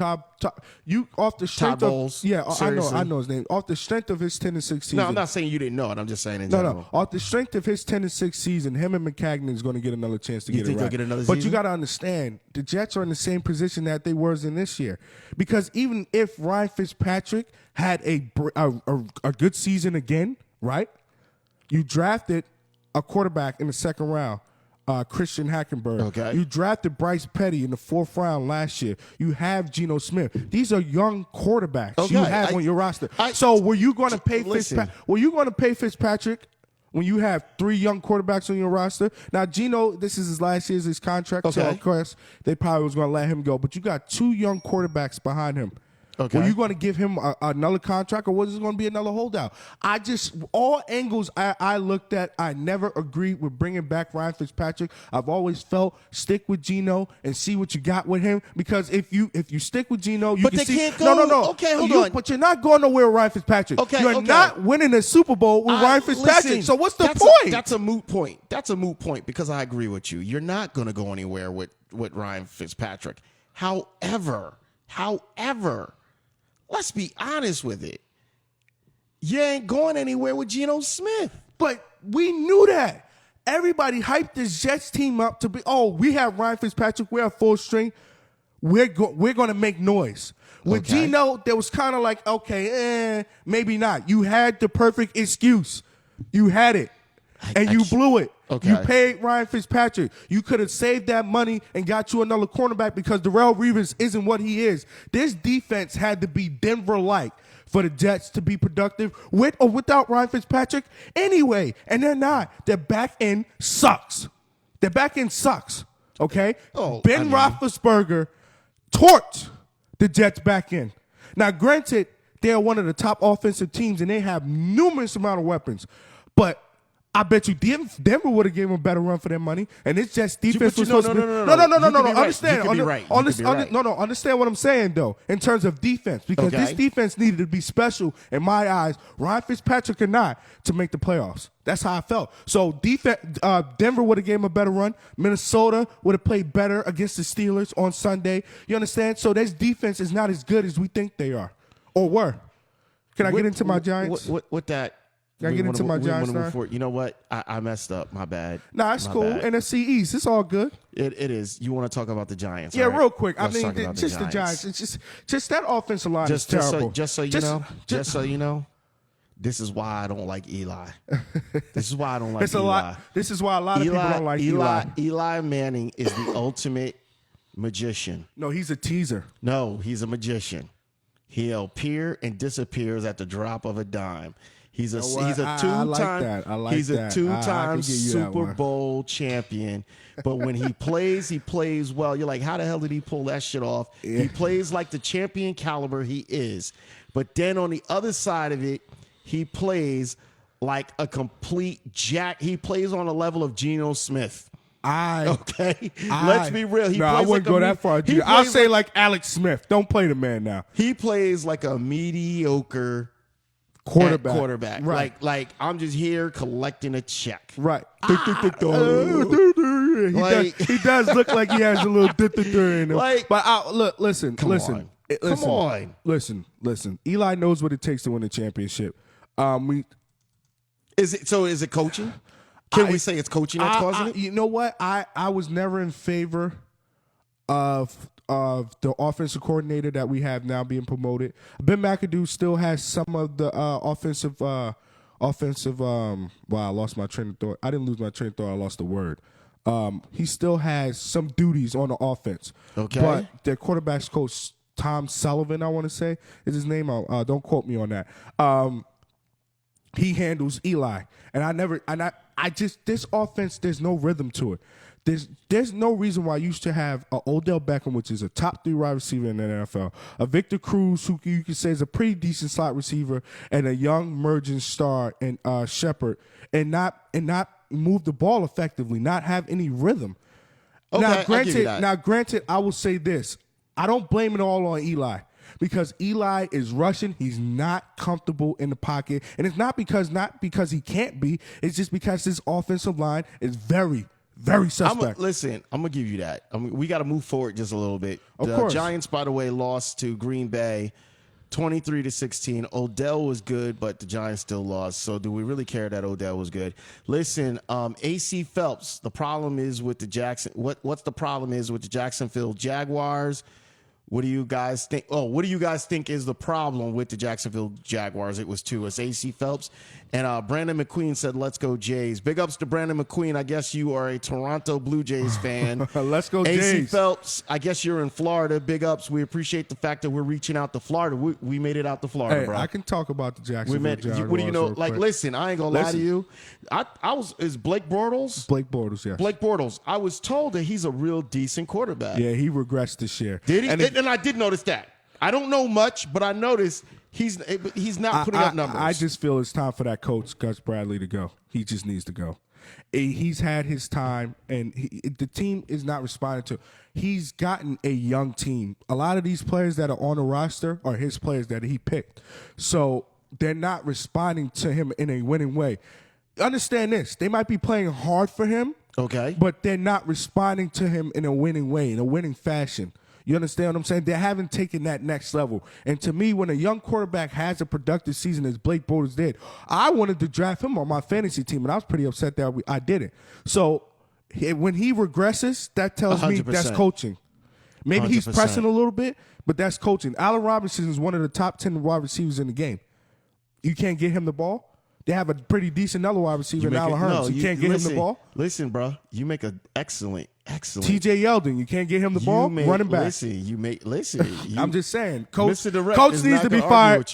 you off the strength Todd Bowles. I know his name. Off the strength of his 10-6 season. No, I'm not saying you didn't know it. I'm just saying in general. No. Off the strength of his 10-6 season, him and McCagnon is going to get another chance to get it right. They'll get another but season? You got to understand, the Jets are in the same position that they were in this year. Because even if Ryan Fitzpatrick had a good season again, right? You drafted a quarterback in the second round. Christian Hackenberg. Okay. You drafted Bryce Petty in the 4th round last year. You have Geno Smith. These are young quarterbacks you have on your roster. So were you going to pay Fitzpatrick when you have 3 young quarterbacks on your roster? Now Geno, this is his last year's his contract, so of course they probably was going to let him go. But you got 2 young quarterbacks behind him. Okay. Were you going to give him another contract, or was it going to be another holdout? All angles I looked at, I never agreed with bringing back Ryan Fitzpatrick. I've always felt stick with Geno and see what you got with him, because if you stick with Geno, you can see. Can't go. No. Okay, hold on. But you're not going nowhere with Ryan Fitzpatrick. Okay, you're not winning a Super Bowl with Ryan Fitzpatrick. Listen, so what's the point? That's a moot point. That's a moot point because I agree with you. You're not going to go anywhere with Ryan Fitzpatrick. However. Let's be honest with it. You ain't going anywhere with Geno Smith. But we knew that. Everybody hyped this Jets team up to be, we have Ryan Fitzpatrick, we're at full string. We're going to make noise. With Geno, there was kind of maybe not. You had the perfect excuse. You had it. And you blew it. Okay. You paid Ryan Fitzpatrick. You could have saved that money and got you another cornerback because Darrelle Revis isn't what he is. This defense had to be Denver-like for the Jets to be productive with or without Ryan Fitzpatrick anyway. And they're not. Their back end sucks. Their back end sucks. Okay? Ben Roethlisberger torched the Jets back end. Now, granted, they're one of the top offensive teams and they have numerous amount of weapons. But I bet you Denver would have given a better run for their money, and it's just defense was supposed to be. No. Understand? Understand what I'm saying though. In terms of defense, because this defense needed to be special in my eyes. Ryan Fitzpatrick could not to make the playoffs. That's how I felt. So Denver would have given a better run. Minnesota would have played better against the Steelers on Sunday. You understand? So this defense is not as good as we think they are or were. Can I get into my Giants? What that? Can I get into my Giants now? You know what? I messed up. My bad. Nah, it's cool. Bad. NFC East, it's all good. It is. You want to talk about the Giants? Yeah, right? Real quick. Let's I mean, just the Giants. It's just that offensive line is terrible. Just so you know, this is why I don't like Eli. This is why I don't like Eli. This is why a lot of people don't like Eli. Eli Manning is the ultimate magician. No, he's a teaser. No, he's a magician. He'll appear and disappears at the drop of a dime. He's a two-time Super Bowl champion. But when he plays well. You're like, how the hell did he pull that shit off? Yeah. He plays like the champion caliber he is. But then on the other side of it, he plays like a complete jack. He plays on the level of Geno Smith. Let's be real. I wouldn't go that far. I'll say like Alex Smith. Don't play the man now. He plays like a mediocre quarterback. Right. Like I'm just here collecting a check. Right. He does look like he has a little in him. But listen. Come on. Listen. Eli knows what it takes to win a championship. Is it coaching? Can we say it's coaching that's causing it? You know what? I was never in favor of the offensive coordinator that we have now being promoted. Ben McAdoo still has some of the offensive. Wow, I lost my train of thought. I didn't lose my train of thought. I lost the word. He still has some duties on the offense. Okay. But their quarterback's coach, Tom Sullivan, I want to say is his name. Don't quote me on that. He handles Eli, and this offense, there's no rhythm to it. There's no reason why you should have an Odell Beckham, which is a top 3 wide receiver in the NFL, a Victor Cruz, who you could say is a pretty decent slot receiver, and a young emerging star in Shepard, and not move the ball effectively, not have any rhythm. Okay, now, granted, I will say this: I don't blame it all on Eli. Because Eli is rushing, he's not comfortable in the pocket, and it's not because he can't be. It's just because his offensive line is very, very suspect. I'm gonna give you that. We got to move forward just a little bit. Of course. Giants, by the way, lost to Green Bay, 23-16. Odell was good, but the Giants still lost. So, do we really care that Odell was good? Listen, AC Phelps. The problem is with the What's the problem is with the Jacksonville Jaguars? What do you guys think? What do you guys think is the problem with the Jacksonville Jaguars? It was 2. It's AC Phelps. And Brandon McQueen said, let's go Jays. Big ups to Brandon McQueen. I guess you are a Toronto Blue Jays fan. Let's go Jays. AC Phelps, I guess you're in Florida. Big ups. We appreciate the fact that we're reaching out to Florida. We made it out to Florida, bro. I can talk about the Jacksonville Jaguars. What do you know? Like, listen, I ain't going to lie to you. Is Blake Bortles? Blake Bortles, yes. Blake Bortles. I was told that he's a real decent quarterback. Yeah, he regressed this year. Did he? And I did notice that. I don't know much, but I noticed he's not putting up numbers. I just feel it's time for that coach, Gus Bradley, to go. He just needs to go. He's had his time, and the team is not responding to. He's gotten a young team. A lot of these players that are on the roster are his players that he picked. So they're not responding to him in a winning way. Understand this. They might be playing hard for him, okay, but they're not responding to him in a winning way, in a winning fashion. You understand what I'm saying? They haven't taken that next level. And to me, when a young quarterback has a productive season as Blake Bortles did, I wanted to draft him on my fantasy team, and I was pretty upset that I didn't. So when he regresses, that tells 100%. Me that's coaching. Maybe 100%. He's pressing a little bit, but that's coaching. Allen Robinson is one of the top 10 wide receivers in the game. You can't get him the ball? They have a pretty decent other wide receiver in Allen Hurns. You can't get him the ball. Listen, bro, you make an excellent. TJ Yeldon, you can't get him the ball. Running back. I'm just saying, coach MisterDirect needs to be fired.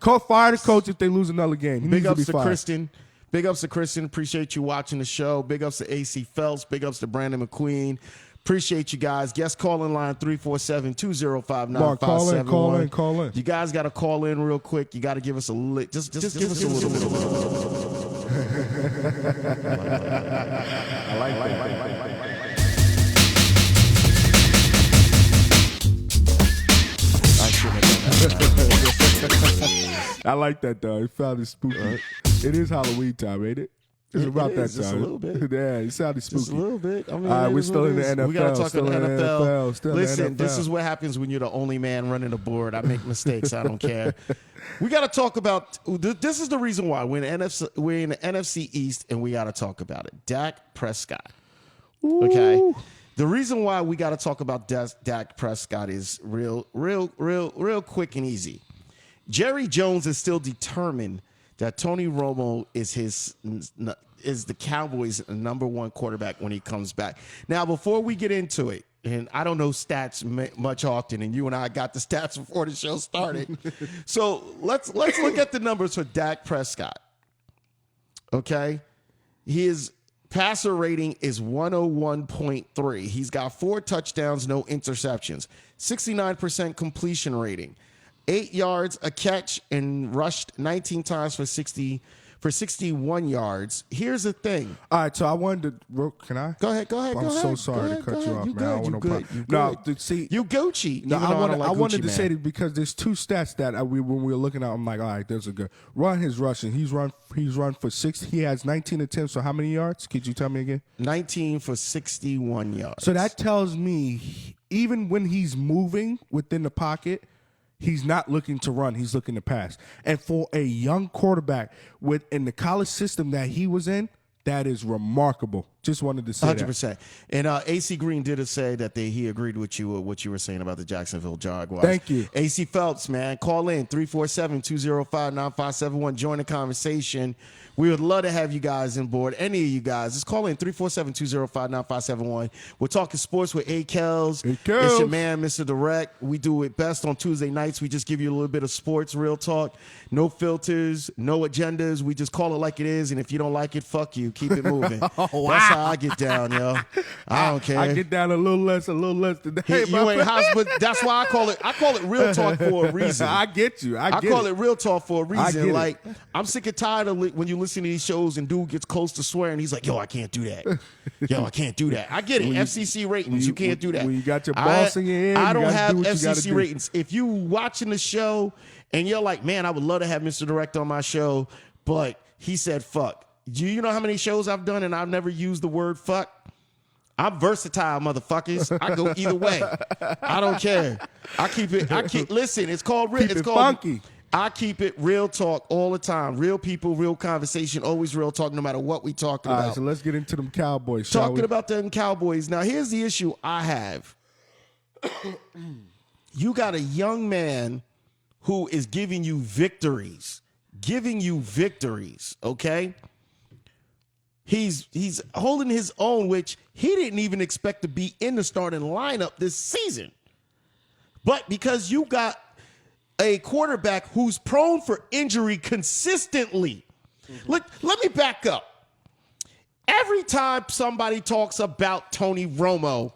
Fire the coach if they lose another game. Big ups to Kristen. Big ups to Kristen. Appreciate you watching the show. Big ups to AC Phelps. Big ups to Brandon McQueen. Appreciate you guys. Guest calling line 347-205-9571. Call in. You guys got to call in real quick. You got to give us a just give us a little bit. I like I like that though. It sounded spooky. It is Halloween time, ain't it? It's about that time. Just a little bit. Yeah, it sounded spooky. Just a little bit. I mean, we're still in the NFL. We got to talk about the NFL. Listen, the NFL. This is what happens when you're the only man running the board. I make mistakes. I don't care. We got to talk about this is the reason why we're in the NFC East, and we got to talk about it. Dak Prescott. Okay. The reason why we got to talk about Dak Prescott is real quick and easy. Jerry Jones is still determined that Tony Romo is the Cowboys' number one quarterback when he comes back. Now, before we get into it, and I don't know stats much often, and you and I got the stats before the show started. So let's look at the numbers for Dak Prescott. Okay, his passer rating is 101.3. He's got 4 touchdowns, no interceptions, 69% completion rating. 8 yards a catch and rushed 19 times for 61 yarars. Here's the thing. All right, so I wanted to. Can I? Go ahead. I'm so sorry to cut you off, man. You good. You Gucci. No, I wanted to say that because there's 2 stats that when we were looking at, I'm like, all right, there's a good run. His rushing. He's run for 6. He has 19 attempts. So how many yards? Could you tell me again? 19 for 61 yards. So that tells me even when he's moving within the pocket, he's not looking to run. He's looking to pass. And for a young quarterback in the college system that he was in, that is remarkable. Just wanted to say 100%. that. And AC Green did say that he agreed with you what you were saying about the Jacksonville Jaguars. Thank you. AC Phelps, man, call in 347-205-9571. Join the conversation. We would love to have you guys on board. Any of you guys, just call in 347-205-9571. We're talking sports with Akellz. It's your man, MisterDirect. We do it best on Tuesday nights. We just give you a little bit of sports, real talk. No filters, no agendas. We just call it like it is. And if you don't like it, fuck you. Keep it moving. That's how I get down, yo. I don't care. I get down a little less than that. You ain't hot, but that's why I call it real talk for a reason. I get you. I call it real talk for a reason. Like, I'm sick and tired of when you listen to these shows and dude gets close to swearing. He's like, yo, I can't do that. Yo, I can't do that. I get it. FCC ratings. You can't do that. When you got your boss in your ear, I don't have FCC ratings. If you watching the show and you're like, man, I would love to have MisterDirect on my show, but he said fuck. You know how many shows I've done and I've never used the word fuck? I'm versatile, motherfuckers. I go either way. I don't care. Listen, it's called funky. I keep it real talk all the time. Real people, real conversation, always real talk no matter what we talking about. All right, so let's get into them Cowboys, Talking about them Cowboys. Now, here's the issue I have. You got a young man who is giving you victories, okay? He's holding his own, which he didn't even expect to be in the starting lineup this season. But because you got a quarterback who's prone for injury consistently. Look, let me back up. Every time somebody talks about Tony Romo,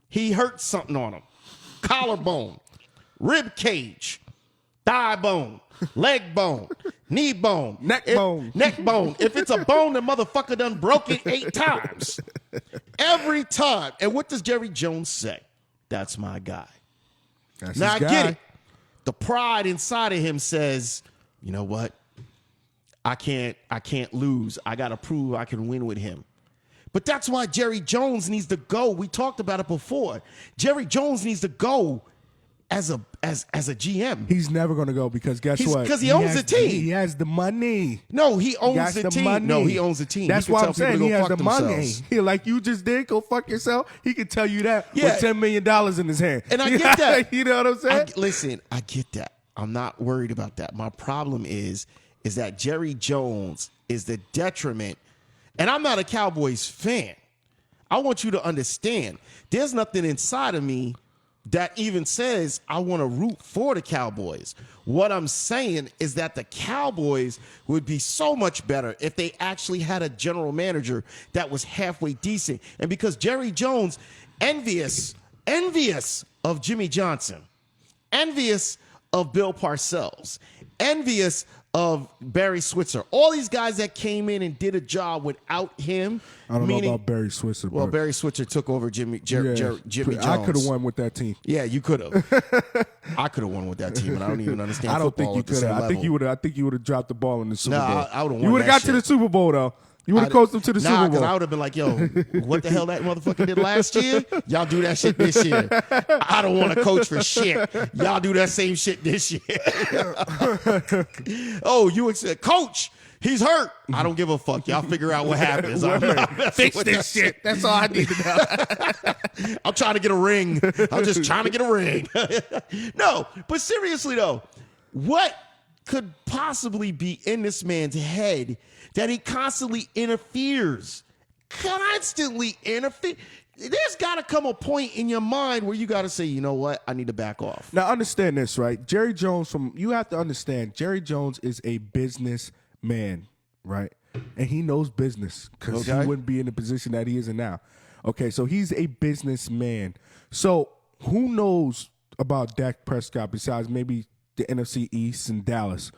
he hurts something on him. Collarbone, rib cage, thigh bone, leg bone, knee bone, neck bone. If it's a bone, the motherfucker done broke it 8 times. Every time. And what does Jerry Jones say? That's my guy. Now I get it. The pride inside of him says, you know what? I can't lose. I got to prove I can win with him. But that's why Jerry Jones needs to go. We talked about it before. Jerry Jones needs to go as a GM. He's never going to go because guess what? Because he owns the team. He has the money. No, he owns the team. Money. No, he owns the team. That's why I'm saying he has the money. Like you just did, go fuck yourself. He can tell you that with $10 million in his hand. And I get that. You know what I'm saying? Listen, I get that. I'm not worried about that. My problem is is that Jerry Jones is the detriment. And I'm not a Cowboys fan. I want you to understand, there's nothing inside of me that even says I want to root for the Cowboys. What I'm saying is that the Cowboys would be so much better if they actually had a general manager that was halfway decent. And because Jerry Jones, envious of Jimmy Johnson, envious of Bill Parcells, envious of Barry Switzer, all these guys that came in and did a job without him. I don't know about Barry Switzer. Well, Barry Switzer took over Jimmy Jones. I could have won with that team. Yeah, you could have. I could have won with that team, and I don't even understand. I don't think football you at the could same have. I think level. you would. I think you would have dropped the ball in the Super Bowl. I would have won. You would have got to the Super Bowl though. You would have coached them to the Super Bowl. Because I would have been like, yo, what the hell that motherfucker did last year? Y'all do that shit this year. I don't want to coach for shit. Y'all do that same shit this year. Oh, you coach, he's hurt. I don't give a fuck. Y'all figure out what happens. Fix this shit. That's all I need to know. I'm trying to get a ring. I'm just trying to get a ring. No, but seriously though, what could possibly be in this man's head that he constantly interferes? Constantly interfere. There's got to come a point in your mind where you got to say, you know what, I need to back off. Now understand this, right? Jerry Jones, you have to understand, Jerry Jones is a businessman, right? And he knows business because he wouldn't be in the position that he is in now. Okay, so he's a businessman. So who knows about Dak Prescott besides maybe the NFC East and Dallas?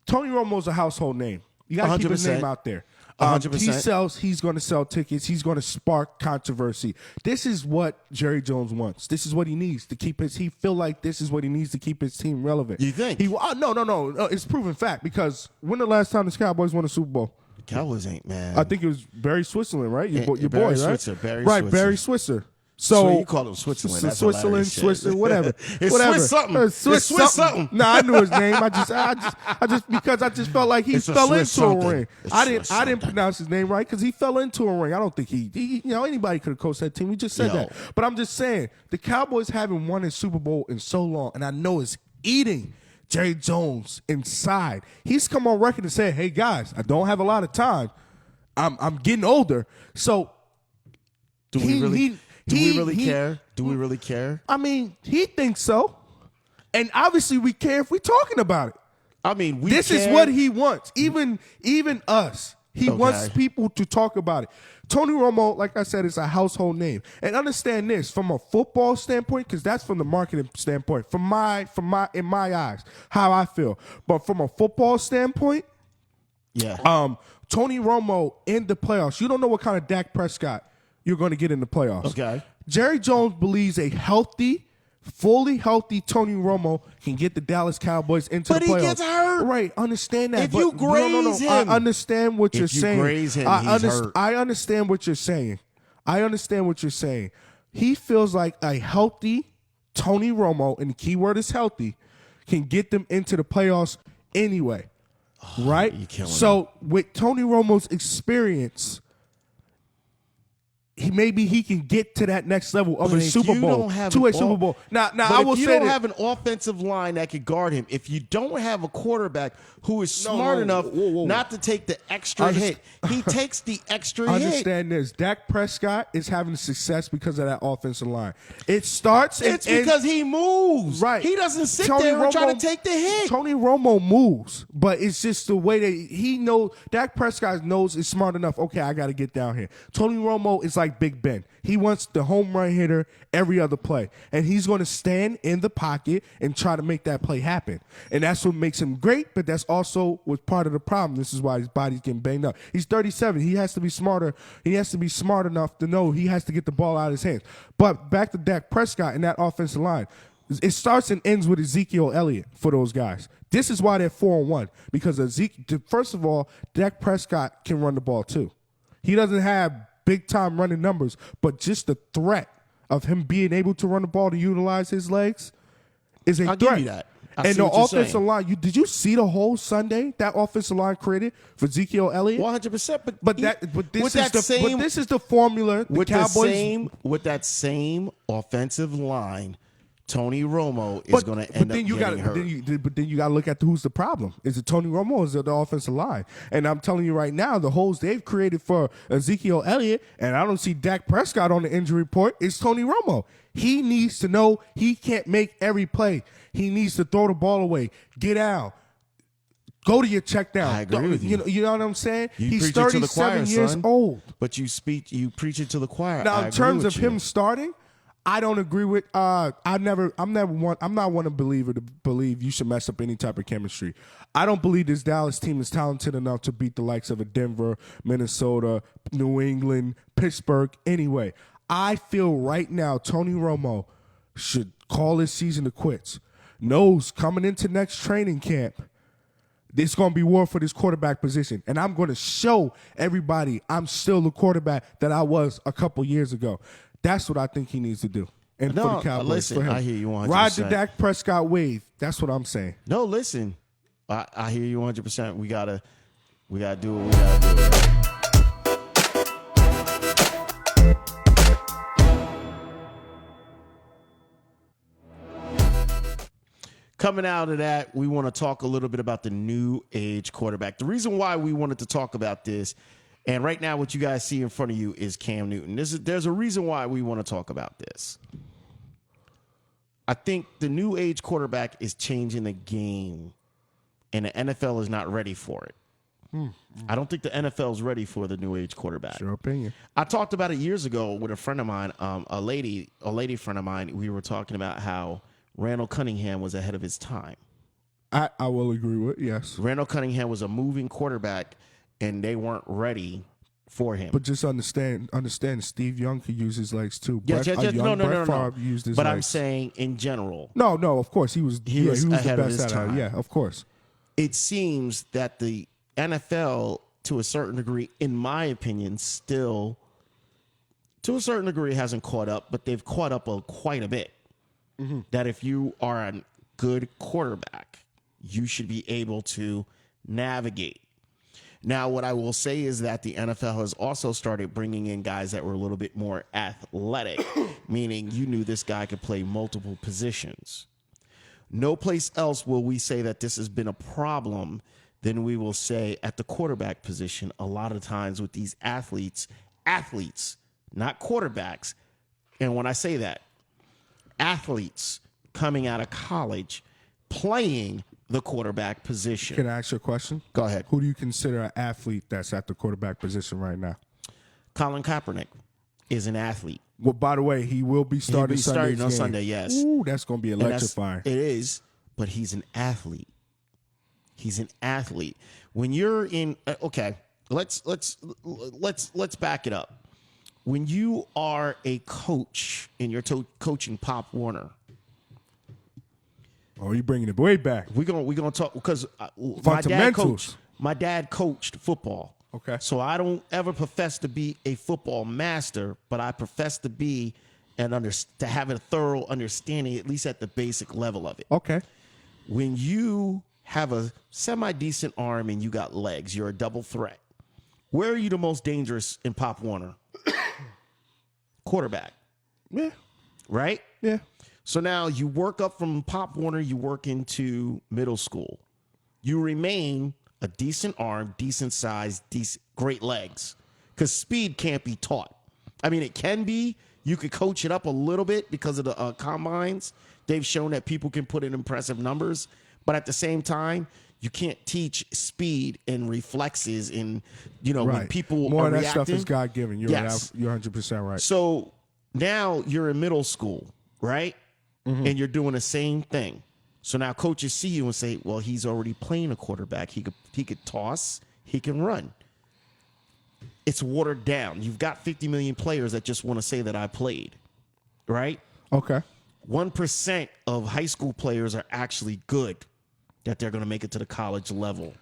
Tony Romo's a household name. You got to keep his name out there. 100%. He's going to sell tickets. He's going to spark controversy. This is what Jerry Jones wants. This is what he needs to keep he feel like this is what he needs to keep his team relevant. You think? No. It's proven fact because when the last time the Cowboys won a Super Bowl? The Cowboys ain't, man. I think it was Barry Switzerland, right? Your boy, Barry right? Switzer, Barry right, Switzer. Barry Switzer. So you call him Switzerland. That's Switzerland, Switzerland, whatever. It's whatever. Swiss something. It's Swiss something. No, I knew his name. I just felt like he It's a fell Swiss into something. a ring. It's I Swiss didn't something. pronounce his name right because he fell into a ring. I don't think he anybody could have coached that team. We just said that. But I'm just saying the Cowboys haven't won a Super Bowl in so long, and I know it's eating Jerry Jones inside. He's come on record and said, "Hey guys, I don't have a lot of time. I'm getting older." So Do we really care? Do we really care? I mean, he thinks so. And obviously we care if we're talking about it. I mean, this is what he wants. Even us. He wants people to talk about it. Tony Romo, like I said, is a household name. And understand this, from a football standpoint, because that's from the marketing standpoint, in my eyes, how I feel. But from a football standpoint, Tony Romo in the playoffs, you don't know what kind of Dak Prescott you're going to get in the playoffs. Okay. Jerry Jones believes a fully healthy Tony Romo can get the Dallas Cowboys into the playoffs. But he gets hurt. Right, understand that. If you graze him. I understand what you're saying. If you graze him, he's hurt. I understand what you're saying. He feels like a healthy Tony Romo, and the key word is healthy, can get them into the playoffs anyway. Right? You're killing so with Tony Romo's experience, maybe he can get to that next level of a Super Bowl. Super Bowl. Now I will say if you don't have an offensive line that can guard him, if you don't have a quarterback who is smart enough not to take the extra hit, he takes the extra hit. Understand this. Dak Prescott is having success because of that offensive line. It starts It's because he moves. Right. He doesn't sit there and try to take the hit. Tony Romo moves, but it's just the way that he knows. Dak Prescott knows is smart enough. Okay, I got to get down here. Tony Romo is like Big Ben. He wants the home run hitter every other play, and he's going to stand in the pocket and try to make that play happen. And that's what makes him great, but that's also was part of the problem. This is why his body's getting banged up. He's 37. He has to be smarter. He has to be smart enough to know he has to get the ball out of his hands. But back to Dak Prescott and that offensive line. It starts and ends with Ezekiel Elliott for those guys. This is why they're 4-1, because first of all, Dak Prescott can run the ball too. He doesn't have big-time running numbers, but just the threat of him being able to run the ball to utilize his legs is a I'll threat. give you that. And the offensive line, did you see the whole Sunday that offensive line created for Ezekiel Elliott? 100%. But this is the formula. With that same offensive line, Tony Romo is going to end up getting hurt. But then you got to look at who's the problem. Is it Tony Romo or is it the offensive line? And I'm telling you right now, the holes they've created for Ezekiel Elliott, and I don't see Dak Prescott on the injury report, is Tony Romo. He needs to know he can't make every play. He needs to throw the ball away, get out, go to your check down. I agree with you. You know what I'm saying? He's 37 years old. But you preach it to the choir. Now, in terms of him starting, I don't agree with. I'm not one believer to believe you should mess up any type of chemistry. I don't believe this Dallas team is talented enough to beat the likes of a Denver, Minnesota, New England, Pittsburgh. Anyway, I feel right now Tony Romo should call his season to quits. Knows coming into next training camp, it's going to be war for this quarterback position, and I'm going to show everybody I'm still the quarterback that I was a couple years ago. That's what I think he needs to do. And for the Cowboys, listen, for him. I hear you 100%. Ride the Dak Prescott wave. That's what I'm saying. No, listen, I hear you 100%. We gotta do what we gotta do. Coming out of that, we want to talk a little bit about the new age quarterback. The reason why we wanted to talk about this, and right now what you guys see in front of you is Cam Newton. There's a reason why we want to talk about this. I think the new age quarterback is changing the game, and the NFL is not ready for it. I don't think the NFL is ready for the new age quarterback. Your opinion. I talked about it years ago with a friend of mine, a lady friend of mine. We were talking about how Randall Cunningham was ahead of his time. I will agree with, yes. Randall Cunningham was a moving quarterback, and they weren't ready for him. But just understand, Steve Young could use his legs too. No. Favre used his but legs. I'm saying in general. No, of course. He was the ahead of best his at time. it. Yeah, of course. It seems that the NFL, to a certain degree, in my opinion, still, to a certain degree, hasn't caught up, but they've caught up quite a bit. Mm-hmm. That if you are a good quarterback, you should be able to navigate. Now, what I will say is that the NFL has also started bringing in guys that were a little bit more athletic, meaning you knew this guy could play multiple positions. No place else will we say that this has been a problem than we will say at the quarterback position. A lot of times with these athletes, not quarterbacks. And when I say that, athletes coming out of college playing the quarterback position. Can I ask you a question? Go ahead. Who do you consider an athlete that's at the quarterback position right now? Colin Kaepernick is an athlete. Well, by the way, he will be starting on Sunday, yes. Ooh, that's going to be electrifying. It is, but he's an athlete. He's an athlete. When you're in okay, let's back it up. When you are a coach and you're coaching Pop Warner. Oh, you're bringing it way back. We're gonna talk because my dad coached football. Okay. So I don't ever profess to be a football master, but I profess to be to have a thorough understanding, at least at the basic level of it. Okay. When you have a semi-decent arm and you got legs, you're a double threat. Where are you the most dangerous in Pop Warner? Quarterback. Yeah. Right? Yeah. So now you work up from Pop Warner, you work into middle school. You remain a decent arm, decent size, great legs. Because speed can't be taught. I mean, it can be. You could coach it up a little bit because of the combines. They've shown that people can put in impressive numbers. But at the same time, you can't teach speed and reflexes and, right. When people more are of that reacting. stuff is God-given. You're 100% right. So now you're in middle school, right? Mm-hmm. And you're doing the same thing. So now coaches see you and say, well, he's already playing a quarterback. He could toss. He can run. It's watered down. You've got 50 million players that just want to say that I played, right? Okay. 1% of high school players are actually good, that they're going to make it to the college level.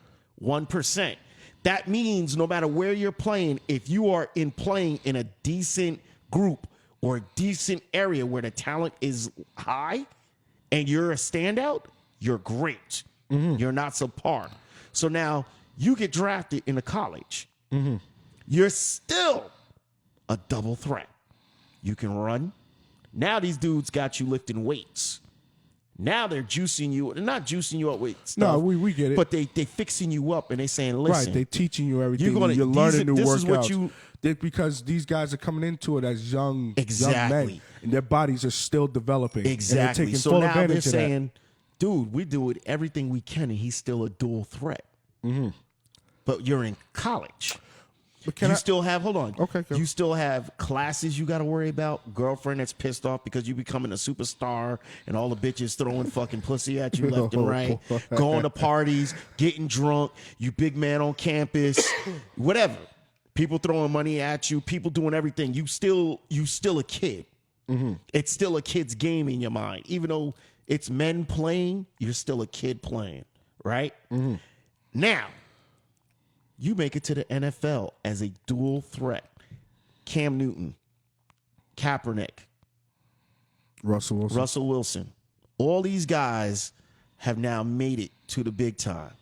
1%. That means no matter where you're playing, if you are playing in a decent group or a decent area where the talent is high and you're a standout, you're great. Mm-hmm. You're not subpar. So now you get drafted into college. Mm-hmm. You're still a double threat. You can run Now these dudes got you lifting weights. Now they're juicing you. They're not juicing you up with stuff. No, we get it. But they fixing you up and they saying, listen. Right, they teaching you everything. You're learning new workouts. Because these guys are coming into it as young men, and their bodies are still developing. Exactly. And they're taking So full now advantage they're of that. saying, dude, we do it everything we can, and he's still a dual threat. Mm-hmm. But you're in college. But still have, hold on. Okay, go. You still have classes you got to worry about. Girlfriend that's pissed off because you becoming a superstar and all the bitches throwing fucking pussy at you left and right. Going to parties, getting drunk. You big man on campus, whatever. People throwing money at you. People doing everything. You still a kid. Mm-hmm. It's still a kid's game in your mind. Even though it's men playing, you're still a kid playing, right? Mm-hmm. Now, you make it to the NFL as a dual threat. Cam Newton, Kaepernick, Russell Wilson. All these guys have now made it to the big time.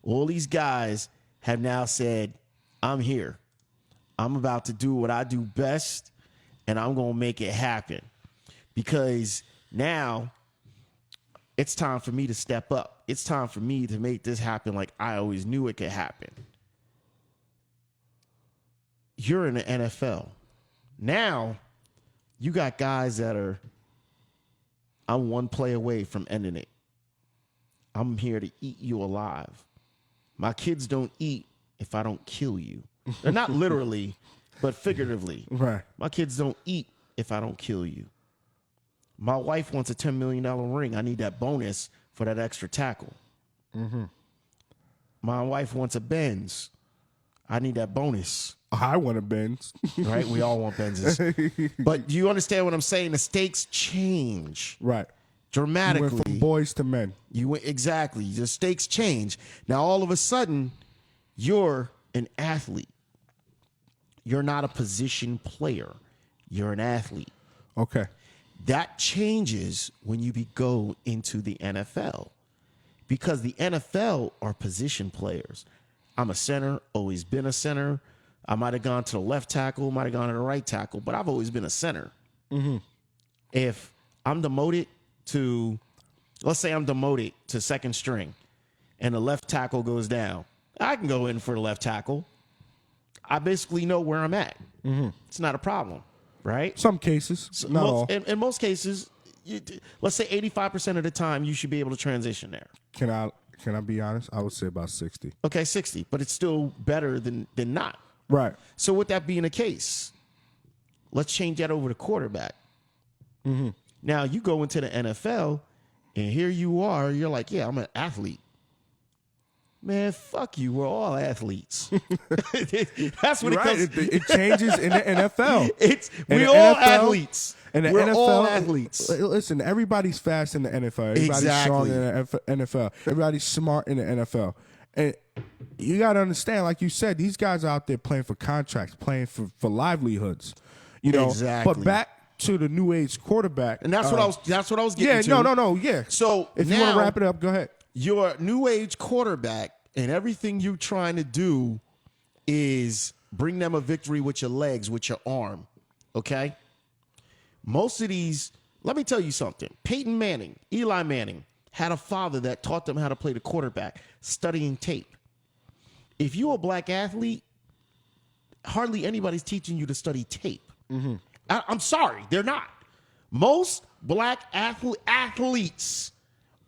All these guys have now said, I'm here. I'm about to do what I do best, and I'm going to make it happen. Because now it's time for me to step up. It's time for me to make this happen like I always knew it could happen. You're in the NFL. Now, you got guys that are, I'm one play away from ending it. I'm here to eat you alive. My kids don't eat if I don't kill you. They're not literally, but figuratively. Right. My kids don't eat if I don't kill you. My wife wants a $10 million ring. I need that bonus for that extra tackle. Mm-hmm. My wife wants a Benz. I need that bonus. I want a Benz. Right? We all want Benzes. But do you understand what I'm saying? The stakes change. Right. Dramatically. You went from boys to men. Exactly. The stakes change. Now, all of a sudden, you're an athlete. You're not a position player. You're an athlete. Okay. That changes when you go into the NFL. Because the NFL are position players. I'm a center, always been a center. I might have gone to the left tackle, might have gone to the right tackle, but I've always been a center. Mm-hmm. If I'm demoted to, let's say I'm demoted to second string and the left tackle goes down, I can go in for the left tackle. I basically know where I'm at. Mm-hmm. It's not a problem, right? Some cases, not all. In most cases, let's say 85% of the time, you should be able to transition there. Can I be honest? I would say about 60. Okay, 60, but it's still better than not. Right. So with that being the case, let's change that over to quarterback. Mm-hmm. Now you go into the NFL, and here you are. You're like, yeah, I'm an athlete. Man, fuck you. We're all athletes. That's what it comes. It changes in the NFL. We're all athletes. And the We're NFL, all athletes. Listen, everybody's fast in the NFL. Everybody's strong in the NFL. Everybody's smart in the NFL. And you got to understand, like you said, these guys are out there playing for contracts, playing for livelihoods. You know, exactly. But back to the new age quarterback, and that's what I was getting to. Yeah. So if you want to wrap it up, go ahead. Your new age quarterback, and everything you're trying to do is bring them a victory with your legs, with your arm. Okay. Most of these, let me tell you something. Peyton Manning, Eli Manning, had a father that taught them how to play the quarterback, studying tape. If you're a black athlete, hardly anybody's teaching you to study tape. Mm-hmm. I'm sorry, they're not. Most black athletes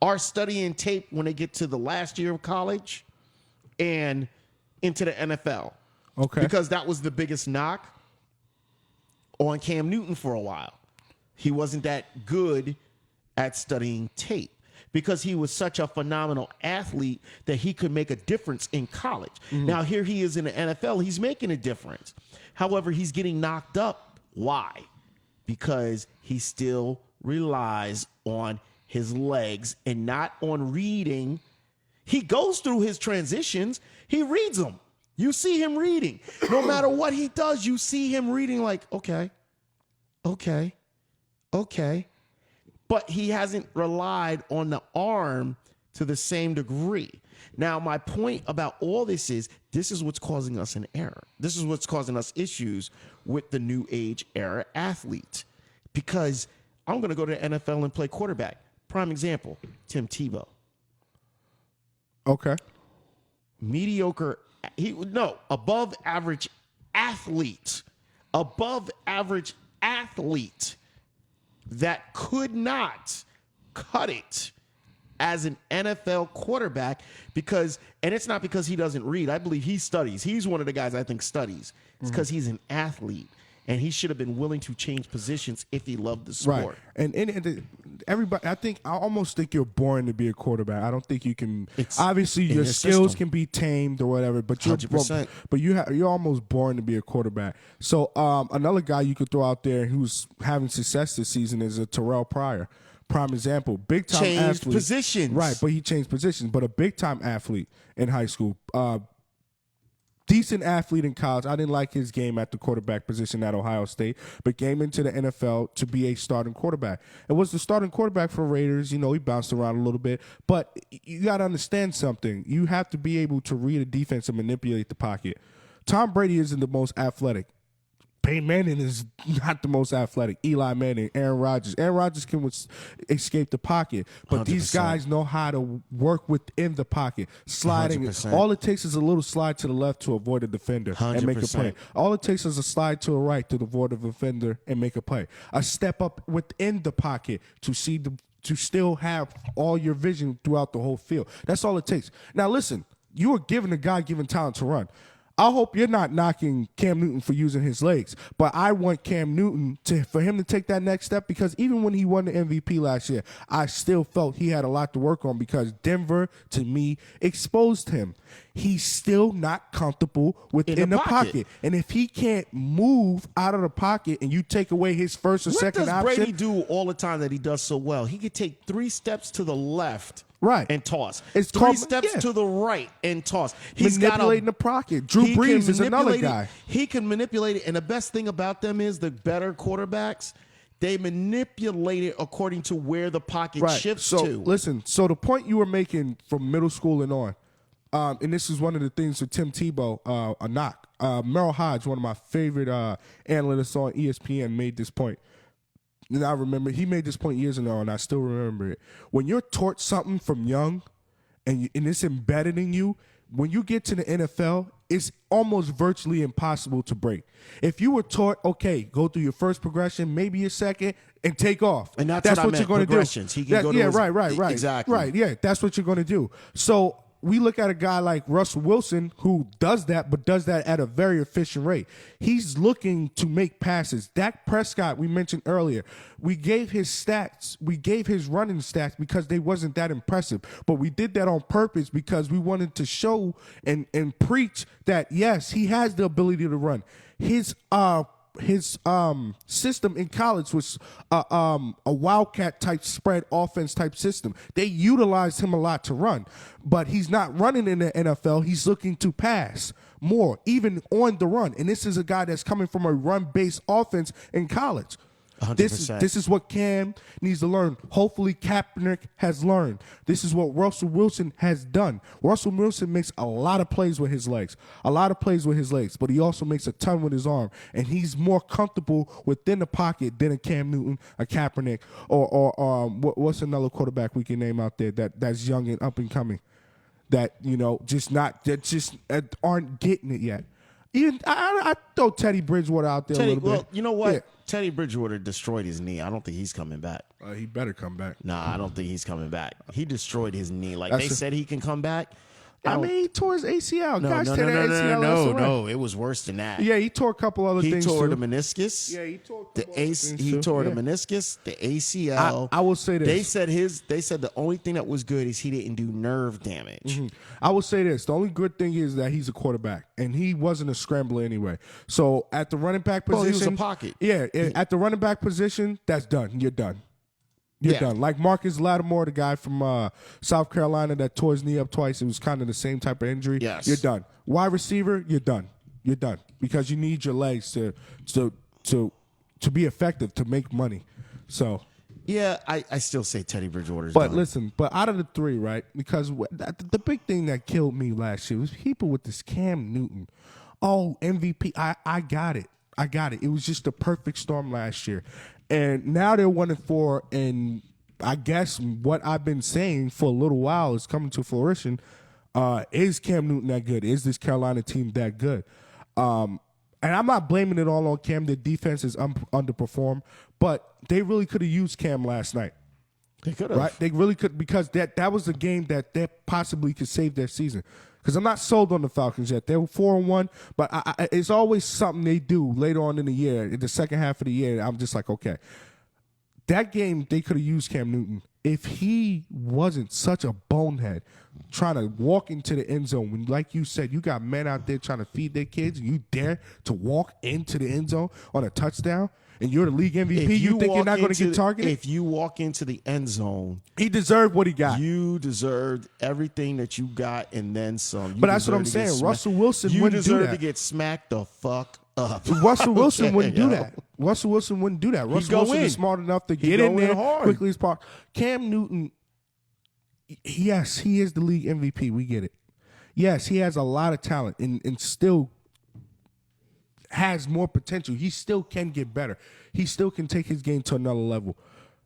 are studying tape when they get to the last year of college and into the NFL. Okay. Because that was the biggest knock on Cam Newton for a while. He wasn't that good at studying tape because he was such a phenomenal athlete that he could make a difference in college. Mm-hmm. Now, here he is in the NFL. He's making a difference. However, he's getting knocked up. Why? Because he still relies on his legs and not on reading. He goes through his transitions. He reads them. You see him reading. No matter what he does, you see him reading like, okay. But he hasn't relied on the arm to the same degree. Now, my point about all this is what's causing us an error. This is what's causing us issues with the new age era athlete. Because I'm going to go to the NFL and play quarterback. Prime example, Tim Tebow. Okay. Mediocre, above average athlete. Above average athlete that could not cut it as an NFL quarterback and it's not because he doesn't read. I believe he studies. He's one of the guys I think studies. It's because he's an athlete. And he should have been willing to change positions if he loved the sport. Right. And everybody, I almost think you're born to be a quarterback. I don't think you can. Obviously, your skills can be tamed or whatever, but you're 100%. But you're almost born to be a quarterback. So another guy you could throw out there who's having success this season is a Terrell Pryor. Prime example, big time athlete. Changed positions. Right, but he changed positions. But a big time athlete in high school. Decent athlete in college. I didn't like his game at the quarterback position at Ohio State, but came into the NFL to be a starting quarterback. It was the starting quarterback for Raiders. He bounced around a little bit, but you got to understand something. You have to be able to read a defense and manipulate the pocket. Tom Brady isn't the most athletic. Peyton Manning is not the most athletic. Eli Manning, Aaron Rodgers. Aaron Rodgers can escape the pocket, but 100%. These guys know how to work within the pocket. Sliding. 100%. All it takes is a little slide to the left to avoid a defender 100%. And make a play. All it takes is a slide to the right to avoid a defender and make a play. A step up within the pocket to still have all your vision throughout the whole field. That's all it takes. Now listen, you are given a God-given talent to run. I hope you're not knocking Cam Newton for using his legs, but I want Cam Newton for him to take that next step, because even when he won the MVP last year, I still felt he had a lot to work on because Denver, to me, exposed him. He's still not comfortable within the pocket. And if he can't move out of the pocket and you take away his first or second option. What does Brady do all the time that he does so well? He could take 3 steps to the left. Right. And toss. It's 3 steps to the right and toss. He's manipulating the pocket. Drew Brees is another guy. He can manipulate it. And the best thing about them is the better quarterbacks, they manipulate it according to where the pocket shifts to. Listen, so the point you were making from middle school and on, and this is one of the things with Tim Tebow, a knock. Merrill Hodge, one of my favorite analysts on ESPN, made this point. And I remember he made this point years ago, and I still remember it. When you're taught something from young and it's embedded in you, when you get to the NFL, it's almost virtually impossible to break. If you were taught, okay, go through your first progression, maybe your second, and take off. And that's what you're going to do. He can go to right. Exactly. Right, yeah, that's what you're going to do. So we look at a guy like Russell Wilson who does that, but does that at a very efficient rate. He's looking to make passes. Dak Prescott, we mentioned earlier, we gave his stats, we gave his running stats because they wasn't that impressive. But we did that on purpose because we wanted to show and preach that, yes, he has the ability to run. His system in college was a wildcat type spread offense type system. They utilized him a lot to run, but he's not running in the NFL. He's looking to pass more, even on the run. And this is a guy that's coming from a run-based offense in college. 100%. This is what Cam needs to learn. Hopefully Kaepernick has learned. This is what Russell Wilson has done. Russell Wilson makes a lot of plays with his legs. But he also makes a ton with his arm. And he's more comfortable within the pocket than a Cam Newton, a Kaepernick, or what's another quarterback we can name out there that's young and up and coming that, aren't getting it yet. Even I throw Teddy Bridgewater out there a little bit. Well, you know what? Yeah. Teddy Bridgewater destroyed his knee. I don't think he's coming back. He better come back. Nah, I don't think he's coming back. He destroyed his knee. They said he can come back. He tore his ACL. No, it was worse than that. Yeah, he tore a couple other things. He tore too. the meniscus. Yeah, he tore the meniscus, the ACL. I will say this. They said the only thing that was good is he didn't do nerve damage. Mm-hmm. I will say this. The only good thing is that he's a quarterback, and he wasn't a scrambler anyway. So at the running back position, he was a pocket. Yeah, at the running back position, that's done. You're done. You're done. Like Marcus Lattimore, the guy from South Carolina that tore his knee up twice. It was kind of the same type of injury. Yes. You're done. Wide receiver, you're done. You're done. Because you need your legs to be effective, to make money. So. Yeah, I still say Teddy Bridgewater's But done. listen, out of the three, right? Because the big thing that killed me last year was people with this Cam Newton. Oh, MVP. I got it. It was just the perfect storm last year. And now they're 1-4, and I guess what I've been saying for a little while is coming to fruition. Is Cam Newton that good? Is this Carolina team that good? And I'm not blaming it all on Cam. The defense is underperformed, but they really could have used Cam last night. They could have. Right? They really could, because that was a game that possibly could save their season. Because I'm not sold on the Falcons yet. They're 4-1, but it's always something they do later on in the year, in the second half of the year. I'm just like, okay. That game, they could have used Cam Newton. If he wasn't such a bonehead trying to walk into the end zone, when, like you said, you got men out there trying to feed their kids, and you dare to walk into the end zone on a touchdown, and you're the league MVP, you think you're not going to get targeted? If you walk into the end zone, he deserved what he got. You deserved everything that you got and then some. But that's what I'm saying. Russell Wilson wouldn't do that. You deserve to get smacked the fuck up. Russell Wilson wouldn't do that. Russell Wilson wouldn't do that. Russell Wilson is smart enough to get in there quickly as possible. Cam Newton, yes, he is the league MVP. We get it. Yes, he has a lot of talent and still has more potential. He still can get better. He still can take his game to another level.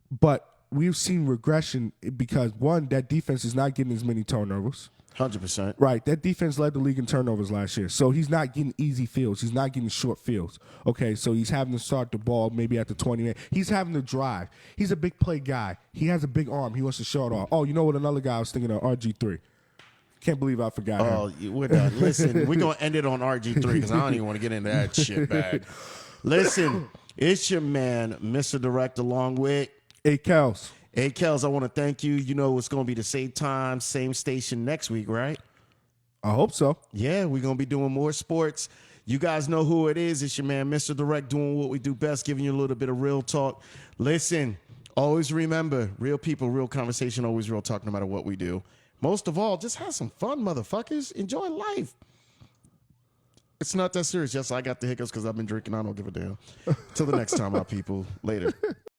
But we've seen regression because, one, that defense is not getting as many turnovers. 100%. Right. That defense led the league in turnovers last year. So he's not getting easy fields. He's not getting short fields. Okay, so he's having to start the ball maybe at the 20. He's having to drive. He's a big play guy. He has a big arm. He wants to show it off. Oh, you know what? Another guy I was thinking of, RG3. Can't believe I forgot him. Oh, we're done. Listen, we're going to end it on RG3 because I don't even want to get into that shit bag. Listen, it's your man, Mr. Direct, along with Akellz. Akellz, I want to thank you. You know it's going to be the same time, same station next week, right? I hope so. Yeah, we're going to be doing more sports. You guys know who it is. It's your man, Mr. Direct, doing what we do best, giving you a little bit of real talk. Listen, always remember, real people, real conversation, always real talk, no matter what we do. Most of all, just have some fun, motherfuckers. Enjoy life. It's not that serious. Yes, I got the hiccups because I've been drinking. I don't give a damn. Till the next time, my people. Later.